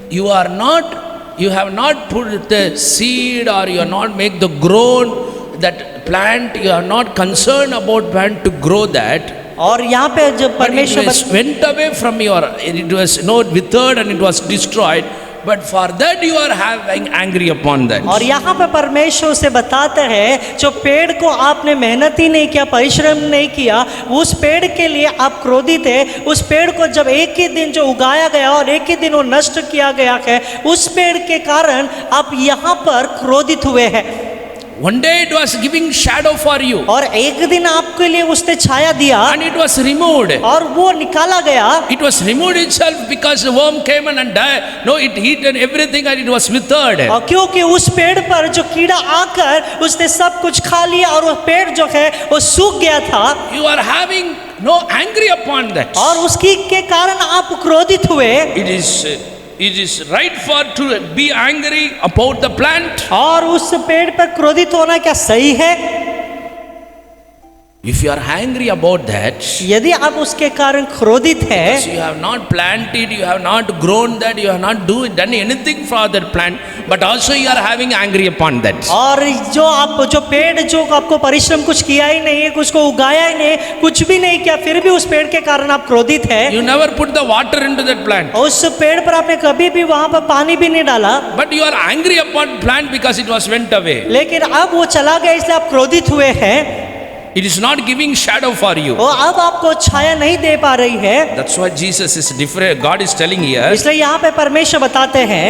You have not put the seed or you are not make the grown that plant. You are not concerned about plant to grow that. और यहाँ पे जब But it परमेश्वर was went away from it was withered and it was destroyed. But for that you are having angry upon that. और यहाँ पे परमेश्वर उसे बताते हैं जो पेड़ को आपने मेहनत ही नहीं किया, परिश्रम नहीं किया, उस पेड़ के लिए आप क्रोधित है। उस पेड़ को जब एक ही दिन जो उगाया गया और एक ही दिन वो नष्ट किया गया है, उस पेड़ के कारण आप यहाँ पर क्रोधित हुए हैं। One day it was giving shadow for you, और एक दिन आपके लिए उसने छाया दिया and it was removed. और वो निकाला गया। It was removed itself because the worm came in and died. No, it eaten everything and it was withered. और क्योंकि उस पेड़ पर जो कीड़ा आकर उसने सब कुछ खा लिया और वो पेड़ जो है वो सूख गया था, You are having no angry upon that. और उसकी के कारण आप क्रोधित हुए। It is right for to be angry about the plant. और उस पेड़ पर क्रोधित होना क्या सही है? If you are angry about that, यदि आप उसके कारण क्रोधित है, you have not planted, you have not grown that, you have not done anything for that plant, but also you are having angry upon that. और जो पेड़ जो आपको परिश्रम कुछ किया ही नहीं है, कुछ को उगाया ही नहीं, कुछ भी नहीं किया, फिर भी उस पेड़ के कारण आप क्रोधित है। You never put the water into that plant, उस पेड़ पर आपने कभी भी वहां पर पानी भी नहीं डाला, but you are angry upon plant because it was went away. लेकिन अब वो चला गया इसलिए आप क्रोधित हुए हैं। It is not giving shadow for you. वो अब आपको छाया नहीं दे पा रही है। That's why Jesus is different. God is telling here, इसलिए यहाँ पे परमेश्वर बताते हैं,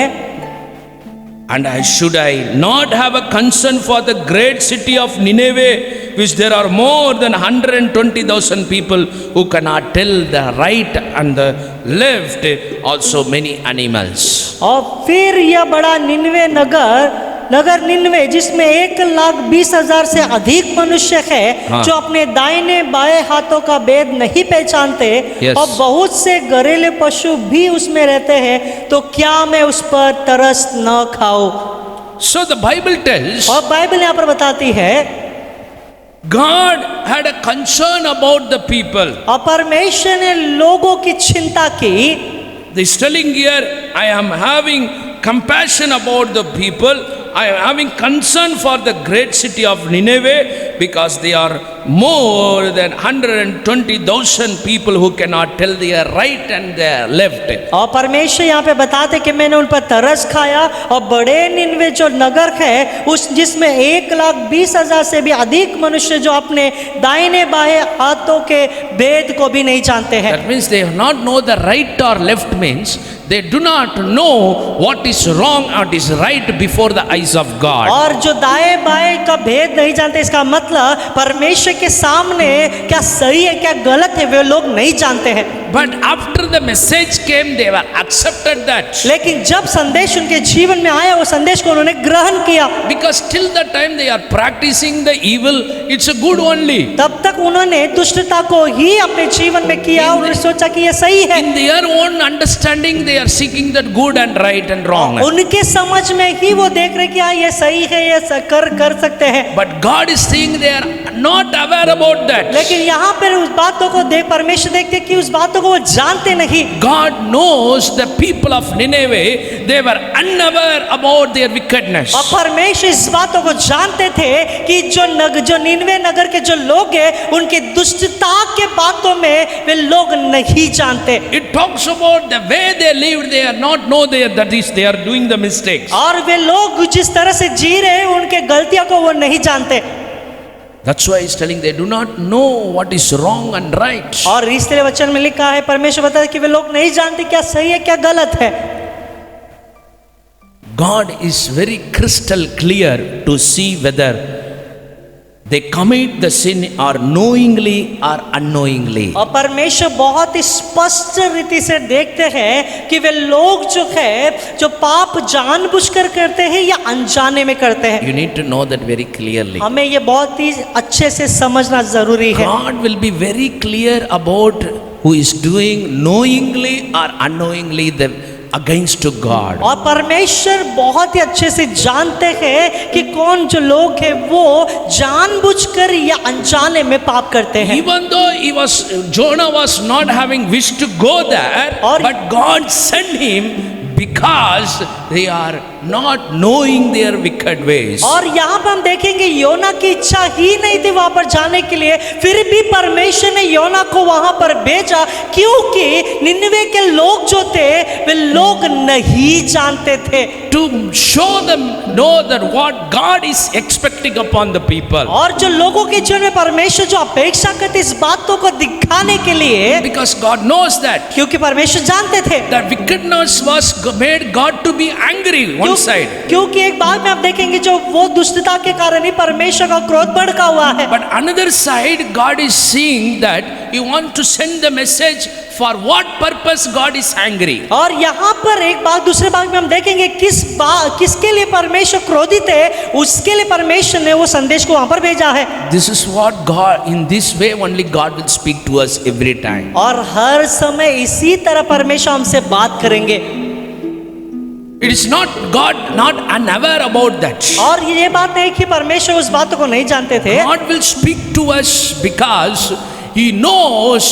and should I not have a concern for the great city of Nineveh, which there are more than 120,000 people who cannot tell the right and the left, also many animals. और फिर यह बड़ा निनवे नगर निनवे जिसमें 1,20,000 से अधिक मनुष्य है, हाँ। जो अपने दाहिने बाएं हाथों का भेद नहीं पहचानते, Yes. और बहुत से घरेलू पशु भी उसमें रहते हैं, तो क्या मैं उस पर तरस न खाऊं? So the Bible tells, और बाइबल यहाँ पर बताती है, God had a concern about the people. और परमेश्वर ने लोगों की चिंता की। This telling here, I am having compassion about the people. I am having concern for the great city of Nineveh because they are more than 120,000 people who cannot tell their right and their left. और परमेश्वर यहाँ पे बताते कि मैंने उन पर तरस खाया, और बड़े निनवे जो नगर है उस जिसमें 1,20,000 से भी अधिक मनुष्य जो अपने दाहिने बाएं हाथों के भेद को भी नहीं जानते हैं। That means they do not know the right or left, means they do not know what is wrong or what is right before the eyes of God. और जो दाएं बाएं का भेद नहीं जानते, इसका मतलब परमेश्वर के सामने क्या सही है क्या गलत है वे लोग नहीं जानते हैं। But after the message came, they were accepted that. लेकिन जब संदेश उनके जीवन में आया, वो संदेश को उन्होंने ग्रहण किया। Because till the time they are practicing the evil, it's a good only. तब तक उन्होंने दुष्टता को ही अपने जीवन में किया, उन्होंने सोचा कि ये सही है। In their own understanding, they are seeking that good and right and wrong. उनके समझ में ही वो देख रहे कि हाँ ये सही है, ये कर सकते हैं। But God is saying they are not aware about that. लेकिन यहाँ पर उस बातों को परमेश्वर देखते कि उस बातों को वो जानते नहीं। God knows the people of Nineveh, they were unaware about their wickedness. और परमेश्वर इस बातों को जानते थे कि जो निनवे नगर के जो लोग हैं उनके दुष्टता के बातों में वे लोग नहीं जानते। It talks about the way they lived, they are not know that is they are doing the mistakes. और वे लोग जिस तरह से जी रहे हैं उनके गलतियों को वो नहीं जानते। That's why he's telling they do not know what is wrong and right. और इसलिए वचन में लिखा है, परमेश्वर बताता है कि वे लोग नहीं जानते क्या सही है क्या गलत है। God is very crystal clear to see whether they commit the sin or knowingly or unknowingly. और परमेश्वर बहुत ही स्पष्ट रीति से देखते हैं कि वे लोग जो है जो पाप जानबूझकर करते हैं या अनजाने में करते हैं। You need to know that very clearly. हमें ये बहुत ही अच्छे से समझना जरूरी है। God will be very clear about who is doing knowingly or unknowingly the against to God. और परमेश्वर बहुत ही अच्छे से जानते हैं कि कौन जो लोग हैं वो जानबूझकर या अनजाने में पाप करते हैं। Even though Jonah was not having wish to go there, but God sent him because they are not knowing their wicked ways. और यहाँ पर हम देखेंगे योना की इच्छा ही नहीं थी वहां पर जाने के लिए, फिर भी परमेश्वर ने योना को वहां पर भेजा क्योंकि निनवे के लोग जो थे वे लोग नहीं जानते थे। To show them know that what God is expecting upon the people. और जो लोगों के जीवन में परमेश्वर जो अपेक्षा करते इस बातों को दिखाने के लिए, Because God knows that क्योंकि परमेश्वर जानते थे that wickedness was made God to be angry. inside. क्योंकि एक भाग में आप देखेंगे जो वो दुष्टता के कारण ही परमेश्वर का क्रोध भड़का हुआ है। But another side, God is seeing that He wants to send the message for what purpose God is angry. और यहाँ पर एक भाग, दूसरे भाग में हम देखेंगे किसके लिए परमेश्वर क्रोधित है, उसके लिए परमेश्वर ने वो संदेश को वहां पर भेजा है। This is what God, in this way only God will speak to us every time. और हर समय इसी तरह परमेश्वर हमसे बात करेंगे। It is not God not unaware about that. और ये बात है कि परमेश्वर उस बात को नहीं जानते थे। God will speak to us because He knows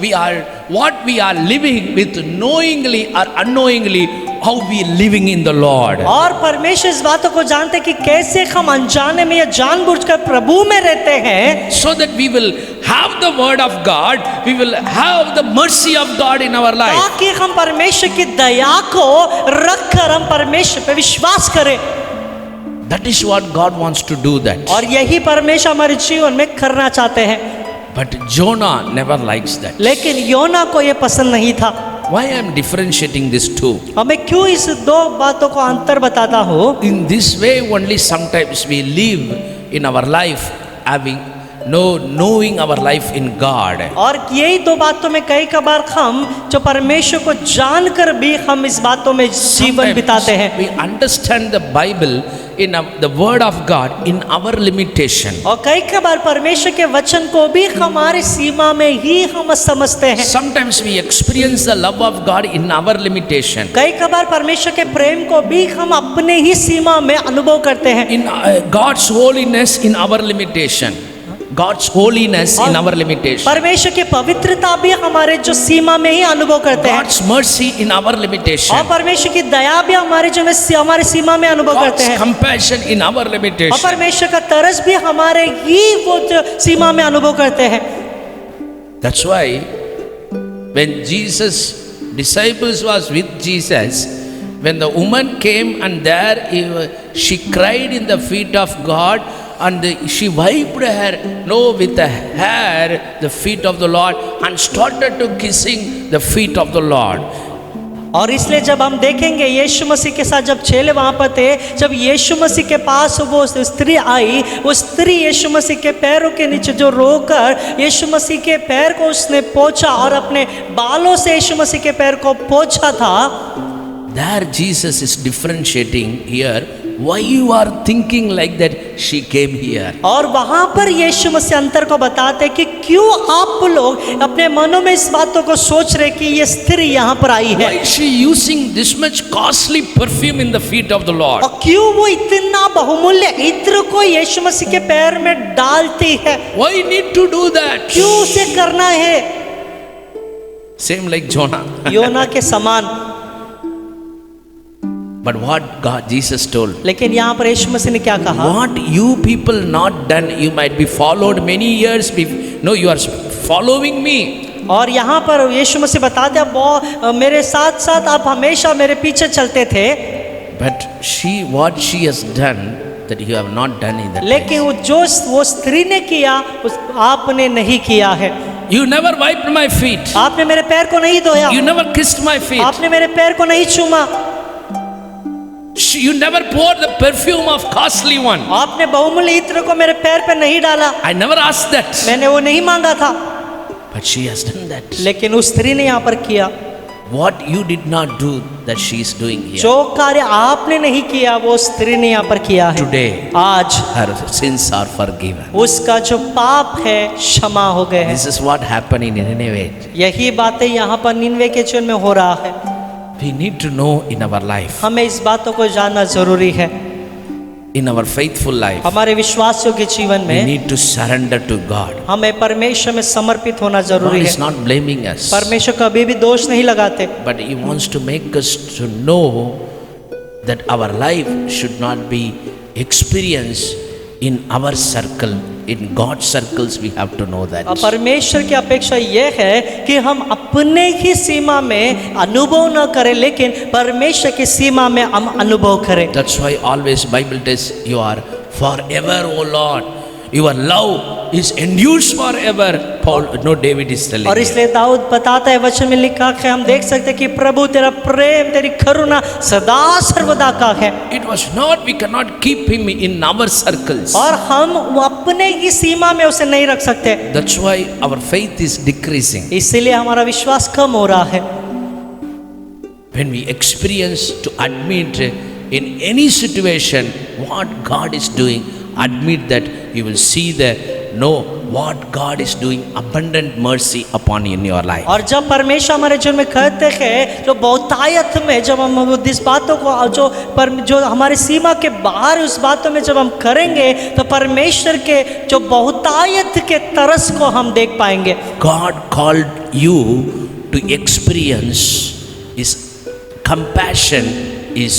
we are what we are living with, knowingly or unknowingly, how we are living in the Lord. और परमेश्वर इस बातों को जानते हैं कि कैसे हम अनजाने में या जानबूझकर प्रभु में रहते हैं, So that we will have the word of God, we will have the mercy of God in our life. ताकि हम परमेश्वर की दया को रखकर हम परमेश्वर पे विश्वास करें। That is what God wants to do that. और यही परमेश्वर हमारे जीवन में करना चाहते हैं। But Jonah never likes that. लेकिन योना को ये पसंद नहीं था। Why I am differentiating these two? हमें क्यों इस दो बातों को अंतर बताता हूँ? In this way only sometimes we live in our life having knowing our life in God. और यही दो बातों में कई कबार हम जो परमेश्वर को जानकर भी हम इस बातों में जीवन बिताते हैं। We understand the Bible in the word of God in our limitation. और कई कबार परमेश्वर के वचन को भी हमारी सीमा में ही हम समझते हैं। Sometimes we experience the love of God in our limitation. कई कबार परमेश्वर के प्रेम को भी हम अपने ही सीमा में अनुभव करते हैं। In God's holiness in our limitation. God's holiness in our limitation. परमेश्वर की पवित्रता भी हमारे जो सीमा में ही अनुभव करते हैं। God's mercy in our limitation. और परमेश्वर की दया भी हमारे जो हमारे सीमा में अनुभव करते God's हैं। compassion in our और limitation. परमेश्वर का तरस भी हमारे ही वो जो सीमा में अनुभव करते हैं। That's why when Jesus disciples was with Jesus, when the woman came and there she cried in the feet of God, and she wiped with the hair the feet of the Lord and started to kissing the feet of the Lord. और इसलिए जब हम देखेंगे यीशु मसीह के साथ जब चेले वहाँ पर थे, जब यीशु मसीह के पास वो स्त्री आई, वो स्त्री यीशु मसीह के पैरों के नीचे जो रोकर यीशु मसीह के पैर को उसने पोंछा और अपने बालों से यीशु मसीह के पैर को पोंछा था। There Jesus is differentiating here. Why you are thinking like that? She came here. और वहाँ पर यीशु मसीह अंतर को बताते कि क्यों आप लोग अपने मनों में इस बातों को सोच रहे कि ये स्त्री यहाँ पर आई है। Why is she using this much costly perfume in the feet of the Lord? और क्यों वो इतना बहुमूल्य इत्र को यीशु मसीह के पैर में डालती है? Why need to do that? क्यों उसे करना है? Same like Jonah. योना के समान। But what God Jesus told, लेकिन यहाँ पर यीशु मसीह ने क्या कहा? what you people not done, you might be followed many years. No, you are following me. और यहाँ पर यीशु मसीह बताते हैं मेरे साथ साथ आप हमेशा मेरे पीछे चलते थे। But what she has done that you have not done in that लेकिन वो स्त्री ने किया आपने नहीं किया है। You never wiped my feet. आपने मेरे पैर को नहीं धोया। You never kissed my feet. आपने मेरे पैर को नहीं चूमा। You never poured the perfume of costly one. आपने बहुमूल्य इत्र को मेरे पैर पे नहीं डाला। I never asked that. मैंने वो नहीं मांगा था। But she has done that. लेकिन उस स्त्री ने यहाँ पर किया। What you did not do that she is doing here. जो कार्य आपने नहीं किया वो स्त्री ने यहाँ पर किया है। Today, आज her sins are forgiven. उसका जो पाप है क्षमा हो गए हैं। This is what happened in Nineveh. यही बातें यहाँ पर निनवे के जीवन में हो रहा है। We need to know in our life, हमें इस बातों को जानना जरूरी है। in our faithful life, हमारे विश्वासियों के जीवन we में need to surrender to God. हमें परमेश्वर में समर्पित होना God जरूरी is है। not blaming us, परमेश्वर कभी भी दोष नहीं लगाते, but He wants to make us to know that our life should not be experienced in our circle. In God's circles we have to know that. और परमेश्वर की अपेक्षा यह है कि हम अपने ही सीमा में अनुभव न करें, लेकिन परमेश्वर की सीमा में हम अनुभव करें। That's why always Bible says you are forever, O Lord. Your love is endures forever. Paul, no, David is telling और you. इसलिए दाऊद बताता है, वचन में लिखा है, हम देख सकते हैं कि प्रभु तेरा प्रेम, तेरी करुणा सदा सर्वदा का है। It was not, we cannot keep him in our circles. और हम वो अपने ही सीमा में उसे नहीं रख सकते, That's why our faith is decreasing. इसीलिए हमारा विश्वास कम हो रहा है। When we experience to admit in any situation what God is doing, admit that you will see the know what God is doing abundant mercy upon in your life. और जब परमेश्वर हमारे जीवन में कहते हैं, जो बहुतायत में जब हम इस बातों को जो हमारे सीमा के बाहर उस बातों में जब हम करेंगे, तो परमेश्वर के जो बहुतायत के तरस को हम देख पाएंगे। God called you to experience His compassion is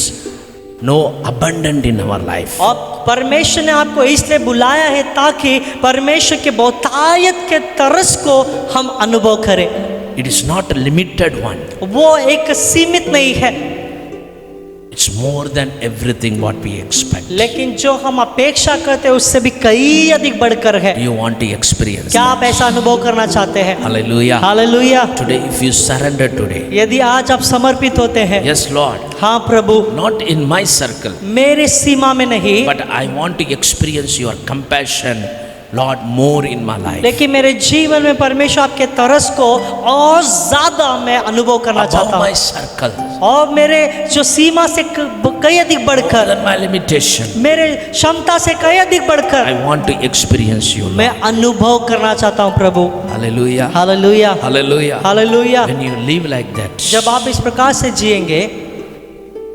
no abundant in our life. और परमेश्वर ने आपको इसलिए बुलाया है ताकि परमेश्वर के बहुतायत के तरस को हम अनुभव करें। It is not a limited one. वो एक सीमित नहीं है, It's more than everything what we expect. लेकिन जो हम अपेक्षा करते हैं उससे भी कई अधिक बढ़कर है। You want to experience क्या that? आप ऐसा अनुभव करना चाहते हैं? Hallelujah. Hallelujah. Today if you surrender today, यदि आज आप समर्पित होते हैं, yes Lord, हाँ प्रभु, not in my circle, मेरे सीमा में नहीं, but I want to experience your compassion, Lord, more in my life. लेकिन मेरे जीवन में परमेश्वर आपके तरस को और ज्यादा मैं अनुभव करना Above चाहता my हूँ, circle, और मेरे जो सीमा से कई अधिक more बढ़कर, than my limitation, मेरे क्षमता से कई अधिक बढ़कर I want to experience you, मैं Lord. अनुभव करना चाहता हूँ प्रभु। Hallelujah. Hallelujah, Hallelujah. Hallelujah. When you live like that, जब आप इस प्रकार से जिएंगे,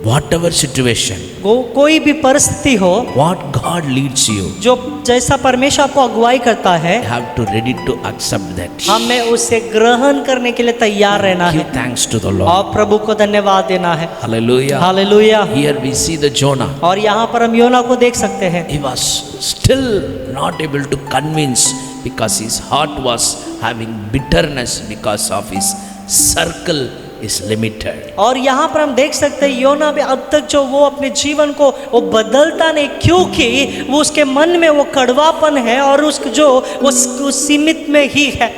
whatever situation, कोई भी परिस्थिति हो, what God leads you, जो जैसा परमेश्वर आपको अगुवाई करता है, you have to ready to accept that. हमें उसे ग्रहण करने के लिए तैयार रहना Give है thanks to the Lord. और प्रभु को धन्यवाद देना है। Hallelujah. Hallelujah. Here we see the Jonah. और यहाँ पर हम योना को देख सकते हैं, He was still not able to convince because his heart was having bitterness because of his circle is limited. और यहाँ पर हम देख सकते हैं योना भी अब तक जो वो अपने जीवन को वो बदलता नहीं, क्योंकि वो उसके मन में वो कड़वापन है और उसको जो वो सीमित में ही है।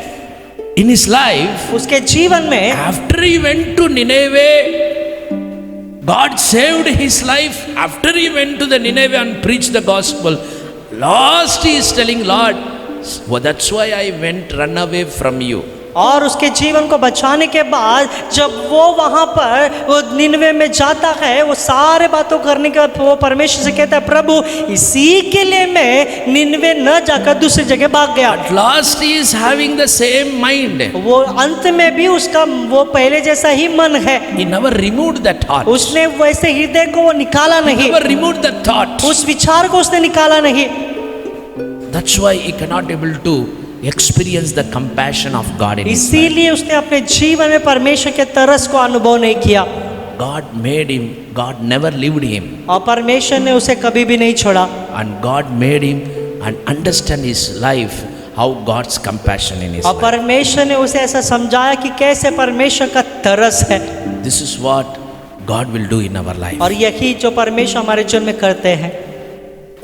In his life, उसके जीवन में after he went to Nineveh, God saved his life. After he went to the Nineveh and preached the gospel, last he is telling Lord, well, that's why I went run away from you. और उसके जीवन को बचाने के बाद जब वो वहाँ पर वो निनवे में जाता है, वो सारे बातों करने के बाद वो परमेश्वर से कहता है, प्रभु इसी के लिए मैं निनवे न जाकर दूसरी जगह भाग गया। At last he is having the same mind. वो अंत में भी उसका वो पहले जैसा ही मन है, He never removed that thought. उसने वैसे हृदय को वो निकाला He नहीं, never removed that thought. उस विचार को उसने निकाला नहीं। That's why he cannot able to experience the compassion of God in his life. इसीलिए उसने अपने जीवन में परमेश्वर के तरस को अनुभव नहीं किया, God made him, God never leaved him, और परमेश्वर ने उसे कभी भी नहीं छोड़ा, and God made him and understand his life how God's compassion in his और life. परमेश्वर ने उसे ऐसा समझाया कि कैसे परमेश्वर का तरस है। This is what God will do in our life. और यही जो परमेश्वर हमारे जीवन में करते हैं,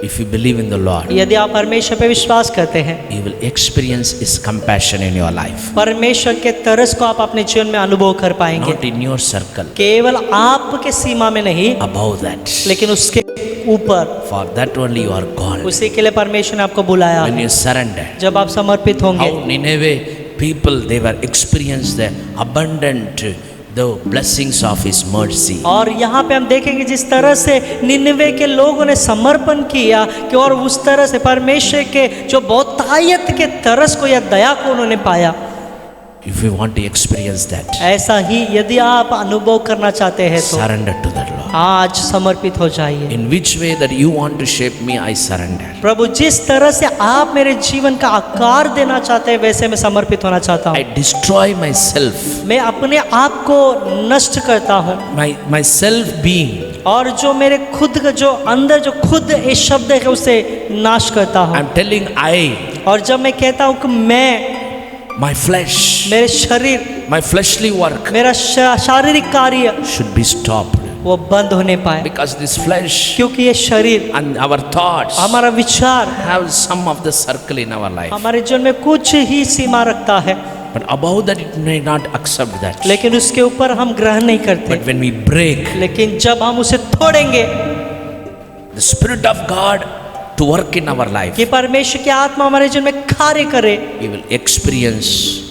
If you believe in the Lord, यदि आप परमेश्वर पे विश्वास करते हैं, you will experience his compassion in your life, परमेश्वर के तरस को आप अपने जीवन में अनुभव कर पाएंगे, not in your circle, केवल आपके सीमा में नहीं, above that. लेकिन उसके ऊपर। For that only you are called. उसी के लिए परमेश्वर ने आपको बुलाया। When you surrender, जब आप समर्पित होंगे, how Nineveh people, they were experienced the abundant the blessings of his mercy. और यहाँ पे हम देखेंगे जिस तरह से निनवे के लोगों ने समर्पण किया कि और उस तरह से परमेश्वर के जो बहुतायत के तरस को या दया को उन्होंने पाया। If you want to experience that, ऐसा ही यदि आप अनुभव करना चाहते हैं तो surrender to that Lord. आज समर्पित हो जाइए। In which way that you want to shape me, I surrender. प्रभु जिस तरह से आप मेरे जीवन का आकार देना चाहते हैं वैसे मैं समर्पित होना चाहता हूँ। I destroy myself, मैं अपने आप को नष्ट करता हूँ, my self being. और जो मेरे खुद का जो अंदर जो खुद ये शब्द है उसे नाश करता हूँ। I'm telling I, और जब मैं कहता हूँ कि मैं, my flesh, मेरे शरीर, my fleshly work मेरा शारीरिक कार्य should be stopped. वो बंद होने पाए, because this flesh क्योंकि ये शरीर, and our thoughts हमारा विचार have some of the circle in our life, हमारे जीवन में कुछ ही सीमा रखता है, but above that it may not accept that. लेकिन उसके ऊपर हम ग्रहण नहीं करते। But when we break, लेकिन जब हम उसे तोड़ेंगे, the Spirit of God to work in our life, कि परमेश्वर की आत्मा हमारे जीवन में कार्य करे, we will experience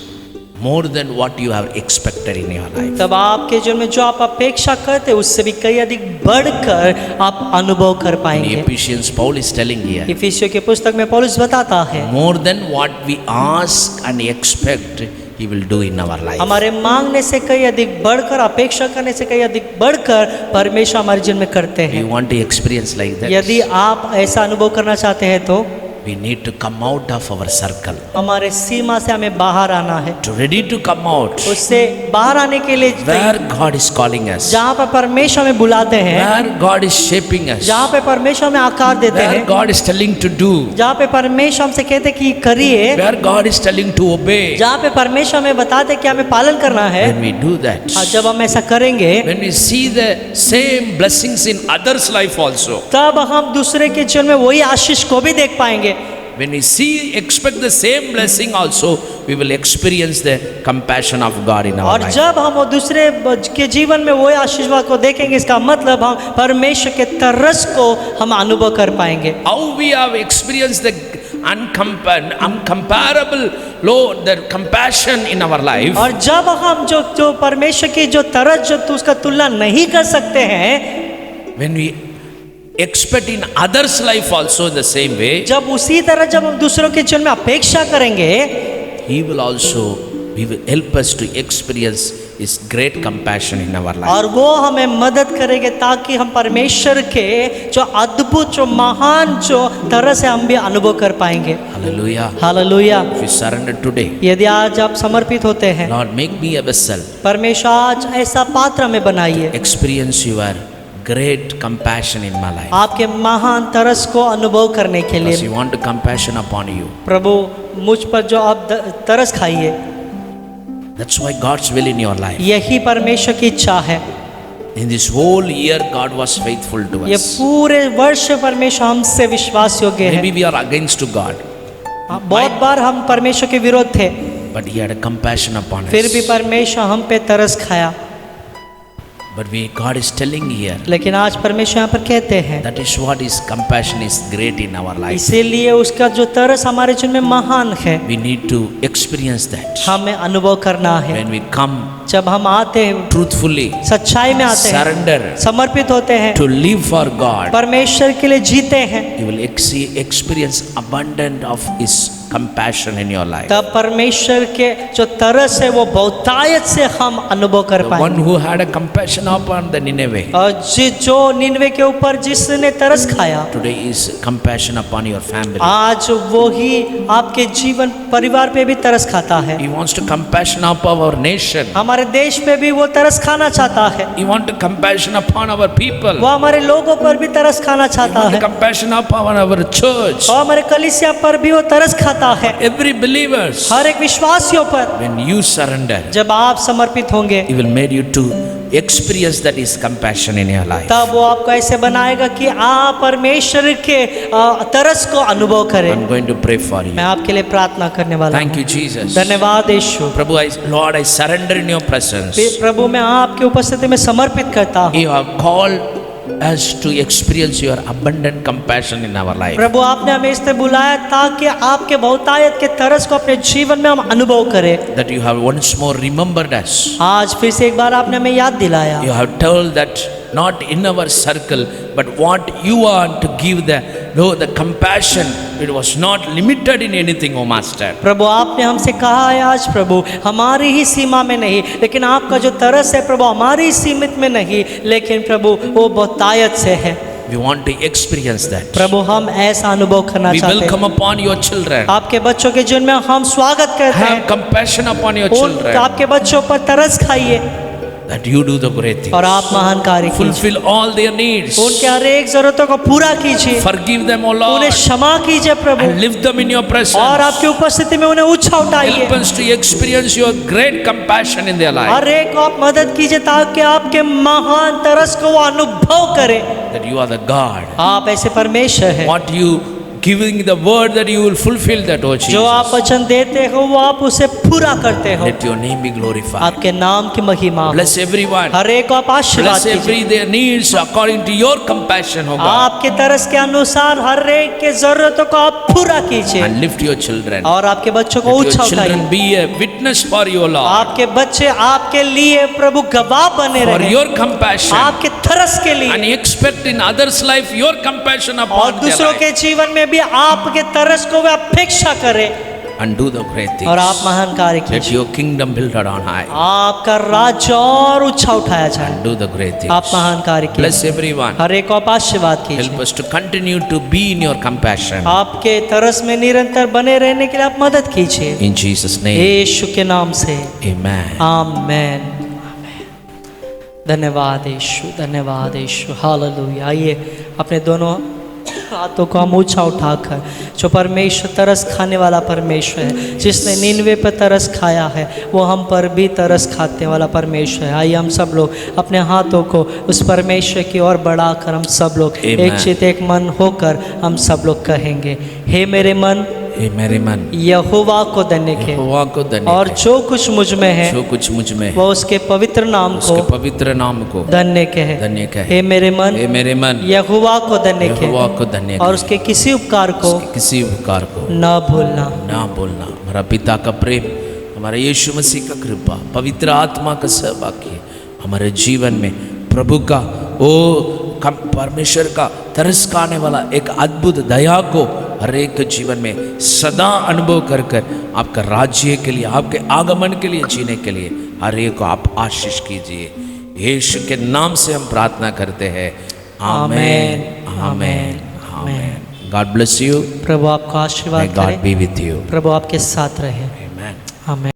more than what you have expected in your life. तब आपके जीवन में जो आप अपेक्षा करते हैं उससे भी कई अधिक बढ़कर आप अनुभव कर In पाएंगे। Ephesians, Paul is telling here, इफिसियों की पुस्तक में पौलुस बताता है, more than what we ask and expect, He will do in our life. हमारे मांगने से कई अधिक बढ़कर, अपेक्षा करने से कई अधिक बढ़कर परमेश्वर हमारे जीवन में करते You हैं। want to experience like that? यदि आप ऐसा अनुभव करना चाहते हैं तो We need to come out of our circle. हमारे सीमा से हमें बाहर आना है। To ready to come out उससे बाहर आने के लिए where God is calling us, जहाँ पर परमेश्वर हमें बुलाते हैं, where God is shaping us, जहाँ पे परमेश्वर हमें आकार देते where हैं, God is telling to do, जहाँ पे परमेश्वर हमसे कहते हैं कि करिए, where God is telling to obey. जहाँ पे परमेश्वर हमें बताते हैं कि हमें पालन करना है। When we do that, और जब हम ऐसा करेंगे, when we see the same blessings in others' life also, तब हम दूसरे के जीवन में वही आशीष को भी देख पाएंगे। when we see, expect the same blessing also, we will experience the compassion of God in our और life. जब हम वो दूसरे के जीवन में वही आशीर्वाद को देखेंगे, इसका मतलब हम परमेश्वर के तरस को हम अनुभव कर पाएंगे। How we have experienced the uncomparable Lord, the compassion in our life, और जब हम जो परमेश्वर की जो तरस जो तो उसका तुलना नहीं कर सकते हैं, when we expect in others' life also in the same way, जब उसी तरह जब हम दूसरों के जीवन में अपेक्षा करेंगे, He will also, He will help us to experience His great compassion in our life. और वो हमें मदद करेंगे ताकि हम परमेश्वर के जो अद्भुत, जो महान, जो तरह से हम भी अनुभव कर पाएंगे। Hallelujah. Hallelujah. If you surrender today, यदि आज आप समर्पित होते हैं, Lord, make me a vessel, परमेश्वर आज ऐसा पात्र में बनाइए, experience your great compassion in my life. आपके महान तरस को अनुभव करने के Because लिए। you want compassion upon you. प्रभु मुझ पर जो आप तरस खाइए, That's why God's will in your life. यही परमेश्वर की इच्छा है। In this whole year, God was faithful to ये us. पूरे वर्ष परमेश्वर हमसे विश्वास योग्य है। Maybe we are against to God, बहुत बार हम परमेश्वर के विरोध थे, but He had a compassion upon फिर भी us. परमेश्वर हम पे तरस खाया। But God is telling here, लेकिन आज परमेश्वर यहाँ पर कहते हैं, that is what His compassion is great in our life. इसीलिए उसका जो तरस हमारे जीवन में महान है, We need to experience that. हमें अनुभव करना है। When we come जब हम आते हैं, truthfully, सच्चाई में आते हैं, surrender समर्पित होते हैं, to live for God, परमेश्वर के लिए जीते हैं, you will experience abundant of His compassion in your life. तब परमेश्वर के जो तरस है वो बहुतायत से हम अनुभव कर The one पाएंगे। who had a compassion upon the Nineveh, और जो निनवे के ऊपर जिसने तरस खाया, today is compassion upon your family. आज वो ही आपके जीवन परिवार पे भी तरस खाता है। He wants to compassion upon our nation. हमारे देश पे भी वो तरस खाना चाहता है। He wants to compassion upon our people. वो हमारे लोगों पर भी तरस खाना He चाहता wants है, to compassion upon our church. और हमारे कलीसिया पर भी वो तरस खाता है। Every believers, हर एक विश्वासियों पर when you surrender, जब आप समर्पित होंगे, He will make you to experience that His compassion in your life. तब वो आपको ऐसे बनाएगा कि आप परमेश्वर के तरस को अनुभव करें। I'm going to pray for you. मैं आपके लिए प्रार्थना करने वाला Thank you, हूँ। Jesus. धन्यवाद यीशु। Prabhu, Lord, I surrender in your presence. प्रभु मैं आपके उपस्थिति में समर्पित करता हूँ। You have called us to experience your abundant compassion in our life. प्रभु आपने हमें इसलिए बुलाया ताकि आपके बहुतायत के तरस को अपने जीवन में हम अनुभव करें। That you have once more remembered us. आज फिर से एक बार आपने हमें याद दिलाया। You have told that not in our circle, but what you want to give the compassion. It was not limited in anything, O Master. प्रभु आपने हमसे कहा है आज प्रभु हमारी ही सीमा में नहीं, लेकिन आपका जो तरस है प्रभु हमारी ही सीमित में नहीं, लेकिन प्रभु वो बहुतायत से है। We want to experience that. प्रभु हम ऐसा अनुभव करना We चाहते welcome हैं। upon your children. आपके बच्चों के जीवन में हम स्वागत करते Have हैं। compassion upon your उन children. आपके बच्चों पर तरस खाइए। that you do the great things. और आप महान कार्य कीजिए, Fulfill all their needs. उनके हर एक जरूरतों को पूरा कीजिए, Forgive them, O Lord, उन्हें क्षमा कीजिए प्रभु, and lift them in your presence. और आपकी उपस्थिति में उन्हें ऊंचा उठाइए। Help us to experience your great compassion in their life. हर एक को आप मदद कीजिए ताकि आपके महान तरस को वो अनुभव करे। That you are the God. आप ऐसे परमेश्वर हैं, What you giving the word that you will fulfill that, O जो आप Jesus. वचन देते हो वो आप उसे पूरा करते हो। Let your name be glorified. आपके नाम की महिमा हो। Bless everyone. हर एक को आप आशीर्वाद Bless कीजिए, every their needs according to your compassion, O God. आपके तरस के अनुसार हर एक के जरूरतों को आप पूरा कीजिए, And lift your children. और आपके बच्चों को Let ऊंचा your उठाइए। children be a witness for you, O Lord. आपके बच्चे आपके लिए प्रभु गवाह बने For रहे, your compassion. आपके तरस के And लिए, expect in others' life your compassion और upon their दूसरों life. के जीवन में भी आपके तरस को वे अपेक्षा करें, And do the great things. और आप महान कार्य Let कीजिए। your kingdom build on high. आपका राज्य और ऊंचा उठाया जाए, Do the great things. आप महान कार्य Bless कीजिए, everyone. हर एक को आप आशीर्वाद Help कीजिए। us to continue to be in your compassion. आपके तरस में निरंतर बने रहने के लिए आप मदद कीजिए, In Jesus' name. यीशु के नाम से Amen. आमेन। धन्यवाद यीशु, धन्यवाद यीशु, हालेलुया। आइए अपने दोनों हाथों को हम ऊंचा उठाकर, जो परमेश्वर तरस खाने वाला परमेश्वर है, जिसने निन्वे पर तरस खाया है वो हम पर भी तरस खाने वाला परमेश्वर है। आइए हम सब लोग अपने हाथों को उस परमेश्वर की ओर बढ़ाकर हम सब लोग Amen. एक चित एक मन होकर हम सब लोग कहेंगे, हे मेरे मन हे मेरे मन यहोवा को धन्य के, यहोवा को धन्य और कहे। जो कुछ मुझ में है जो कुछ मुझ में है, वो उसके पवित्र नाम को उसके पवित्र नाम को धन्य कहे। धन्य कहे। हे मेरे मन हे मेरे मन यहोवा को धन्य यहोवा कहे, को धन्य और कहे। उसके किसी उपकार को उसके किसी उपकार को न भूलना। ना बोलना। हमारा पिता का प्रेम, हमारा यीशु मसीह का कृपा, पवित्र आत्मा का सहभागी हमारे जीवन में प्रभु का परमेश्वर का तरस खाने वाला एक अद्भुत दया को हर एक के जीवन में सदा अनुभव कर कर आपका राज्य के लिए, आपके आगमन के लिए जीने के लिए हर एक को आप आशीष कीजिए। यीशु के नाम से हम प्रार्थना करते हैं। Amen, amen, amen. God bless you. प्रभु आपको आशीर्वाद गॉड करे, बी विथ यू। प्रभु आपके साथ रहे। आमेन। आमेन।